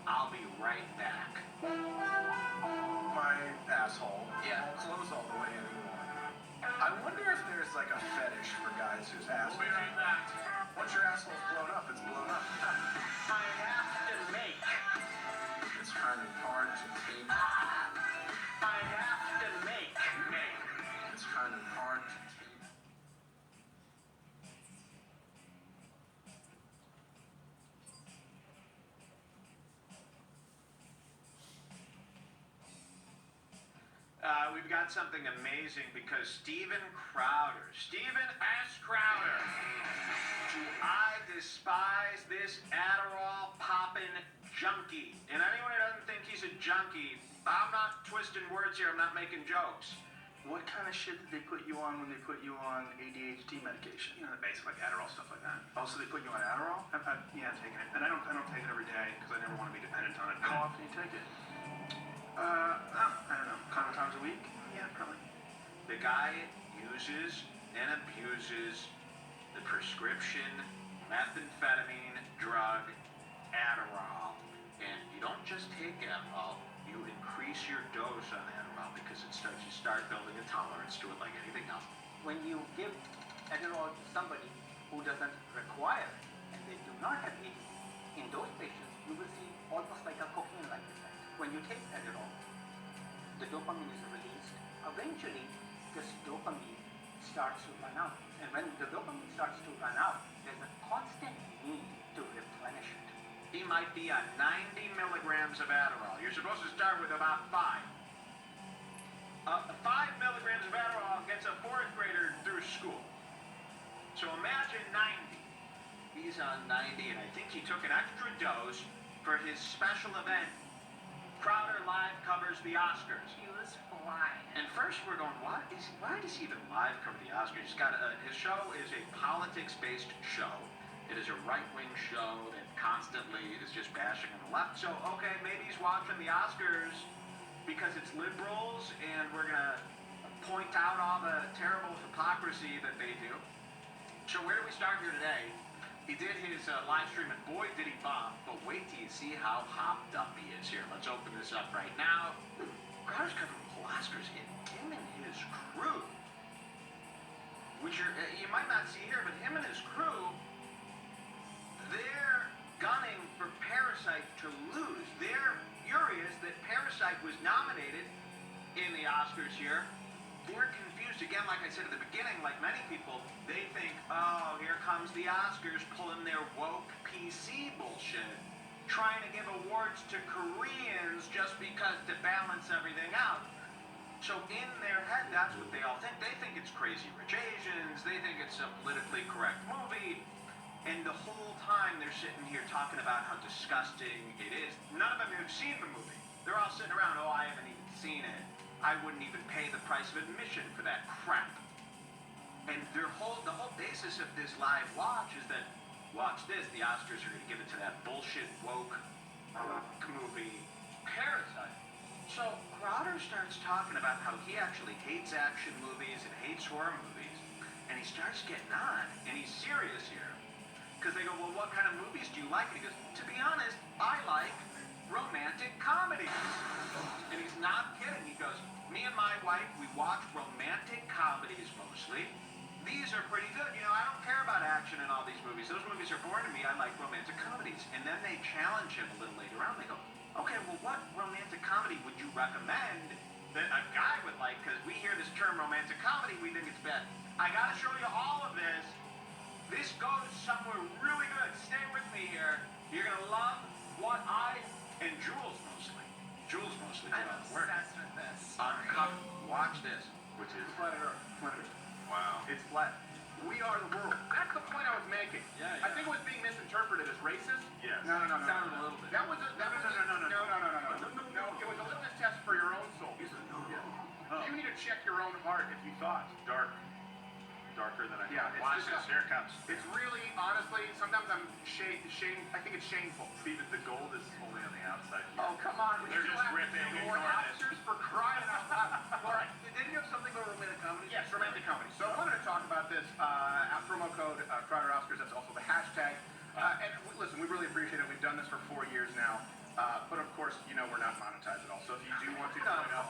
A: I'll be right back.
J: My asshole won't close all the way anymore. I wonder if there's like a fetish for guys whose assholes.
A: We'll be right back.
J: Once your asshole's blown up, it's blown up.
A: I have to make.
J: It's kind of hard to take.
A: I have to make.
J: It's kind of hard to take.
A: We've got something amazing because Steven S. Crowder. Do I despise this Adderall poppin' junkie? And anyone who doesn't think he's a junkie, I'm not twisting words here, I'm not making jokes.
D: What kind of shit did they put you on when they put you on ADHD medication?
J: You know, the basic like Adderall stuff like that.
D: Oh, so they put you on Adderall?
J: Yeah, I'm taking it, and I don't take it every day because I never want to be dependent on it.
D: How often do you take it?
J: I don't know, a couple times a week.
D: Yeah, probably.
A: The guy uses and abuses the prescription methamphetamine drug Adderall. And you don't just take Adderall, you increase your dose on Adderall because you start building a tolerance to it like anything else.
L: When you give Adderall to somebody who doesn't require it and they do not have ADD, in those patients you will see almost like a cocaine-like effect. When you take Adderall, the dopamine is released. Eventually, this dopamine starts to run out. And when the dopamine starts to run out, there's a constant need to replenish it.
A: He might be on 90 milligrams of Adderall. You're supposed to start with about 5. 5 milligrams of Adderall gets a 4th grader through school. So imagine 90. He's on 90, and I think he took an extra dose for his special event. Crowder Live covers the Oscars.
B: He was flying.
A: And first we're going, why does he even live cover the Oscars? His show is a politics-based show. It is a right-wing show that constantly is just bashing on the left. So, okay, maybe he's watching the Oscars because it's liberals and we're going to point out all the terrible hypocrisy that they do. So where do we start here today? He did his live stream, and boy, did he bomb. But wait till you see how hopped up he is here. Let's open this up right now. Crowder's covering the whole Oscars, and him and his crew, which you might not see here, but him and his crew, they're gunning for Parasite to lose. They're furious that Parasite was nominated in the Oscars here. They're confused. Again, like I said at the beginning, like many people, they think, oh, here comes the Oscars pulling their woke PC bullshit, trying to give awards to Koreans just because to balance everything out. So in their head, that's what they all think. They think it's Crazy Rich Asians. They think it's a politically correct movie. And the whole time they're sitting here talking about how disgusting it is. None of them have seen the movie. They're all sitting around, oh, I haven't even seen it. I wouldn't even pay the price of admission for that crap. And the whole basis of this live watch is that, watch this, the Oscars are going to give it to that bullshit woke movie, Parasite. So Crowder starts talking about how he actually hates action movies and hates horror movies. And he starts getting on, and he's serious here. Because they go, well, what kind of movies do you like? And he goes, to be honest, I like romantic comedies. And he's not kidding. He goes, me and my wife, we watch romantic comedies mostly. These are pretty good. You know, I don't care about action in all these movies. Those movies are boring to me. I like romantic comedies. And then they challenge him a little later on. They go, okay, well, what romantic comedy would you recommend that a guy would like? Because we hear this term romantic comedy, we think it's bad. I got to show you all of this. This goes somewhere really good. Stay with me here. You're going to love what and Jules mostly.
B: I'm obsessed with this.
A: Watch this.
K: Which is
J: Planet Earth. Planet Earth.
K: wow.
J: It's flat. We are the world. That's the point I was
D: racist?
F: Yes.
D: No.
H: Sounded a little bit.
D: That was a, that was no. It was a litmus test for your own soul.
F: Oh.
D: You need to check your own heart if you thought.
F: Darker than I
D: Yeah,
F: thought.
D: it's
F: Watch this. Here it comes.
D: It's really, honestly, sometimes I'm I think it's shameful.
F: Steven, the gold is only on the outside.
D: Oh, come on.
F: They're just ripping.
D: More
F: Ignore it.
D: Oscars for crying out loud.
J: All right. Didn't you have something about romantic comedy?
D: Yes, romantic comedy. So I wanted to talk about this. Promo code Crowder Oscars. That's also the hashtag. Listen, we really appreciate it. We've done this for 4 years now. But of course, you know we're not monetized at all. So if you do want to join up,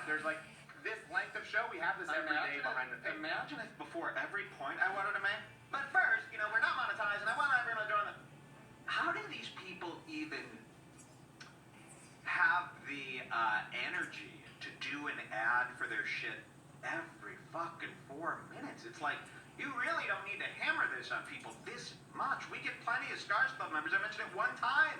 D: there's like this length of show. We have this every day behind the thing.
A: Imagine if before every point I wanted to make. But first, we're not monetized, and I want everyone to join the. How do these people even have the energy to do an ad for their shit every fucking 4 minutes? It's like, you really don't need to hammer this on people this much. We get plenty of Scars Club members. I mentioned it one time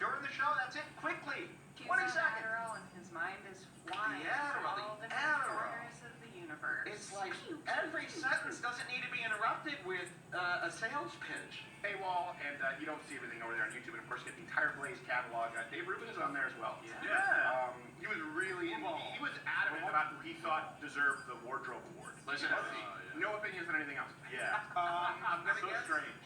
A: during the show. That's it. Quickly.
B: He's
A: 20
B: on
A: seconds.
B: Adderall and his mind is flying
A: The
B: to
A: Adderall,
B: all
A: the
B: different
A: Adderall.
B: corners of the universe.
A: It's like every sentence doesn't need to be interrupted with a sales pitch.
D: Paywall, and you don't see everything over there on YouTube. And of course, you get the entire Blaze catalog. Dave Rubin is on there as well.
A: Yeah.
D: He was really, he was adamant about who he thought deserved the wardrobe award.
A: Listen,
D: No opinions on anything else.
F: Yeah.
D: I'm gonna
F: So
D: guess
F: strange.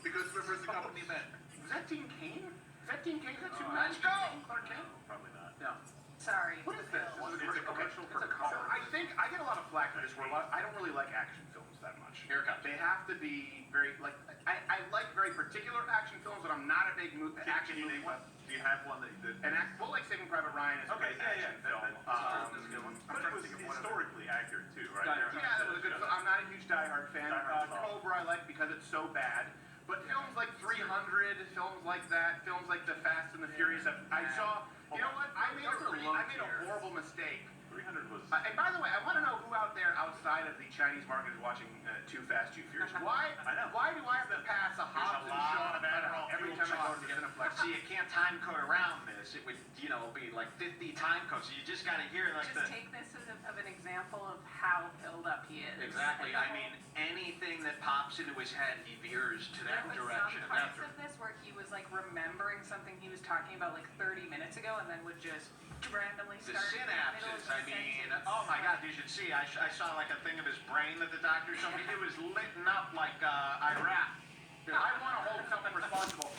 D: because for the company event. Was that Team Kane? Is that Team Kane? Is that Superman?
A: let's go.
D: Clark Kane?
F: Probably not.
D: No.
B: Sorry.
D: What is this?
F: It's a commercial for
D: So
F: car.
D: I think I get a lot of flack for this. Where I don't really like action films that much.
A: Here it comes.
D: They have to be very like I like very particular action films, but I'm not a big action
F: Can you
D: movie.
F: name one? Do you have one that?
D: Well, like Saving Private Ryan is a great action film.
F: But it was historically accurate too, right?
D: Yeah, that was a good film. I'm not a huge Die Hard fan. Cobra I like because it's so bad. But films like 300, films like that, films like The Fast and the Furious, I saw. You know what? I made a horrible mistake.
F: 300 was.
D: And by the way, I want to know who out there outside of the Chinese market is watching Too Fast, Too Furious. Why?
F: I know.
D: Why do I have to pass a Hobbs and Shaw every time I go to the Cineplex?
A: See, you can't time code around this. It would, be like 50 time codes. So you just got to hear like
B: Just take this as of an example of how filled up he is.
A: Exactly. I mean, anything that pops into his head, he veers to that
B: There was
A: direction.
B: some parts of this where he was like remembering something he was talking about like 30 minutes ago, and then would just randomly
A: The
B: start in the middle of
A: synapses,
B: the
A: I mean,
B: sentence.
A: oh my God, you should see. I saw like a thing of his brain that the doctor showed me. It was lit up like Iraq.
D: I want to hold someone responsible.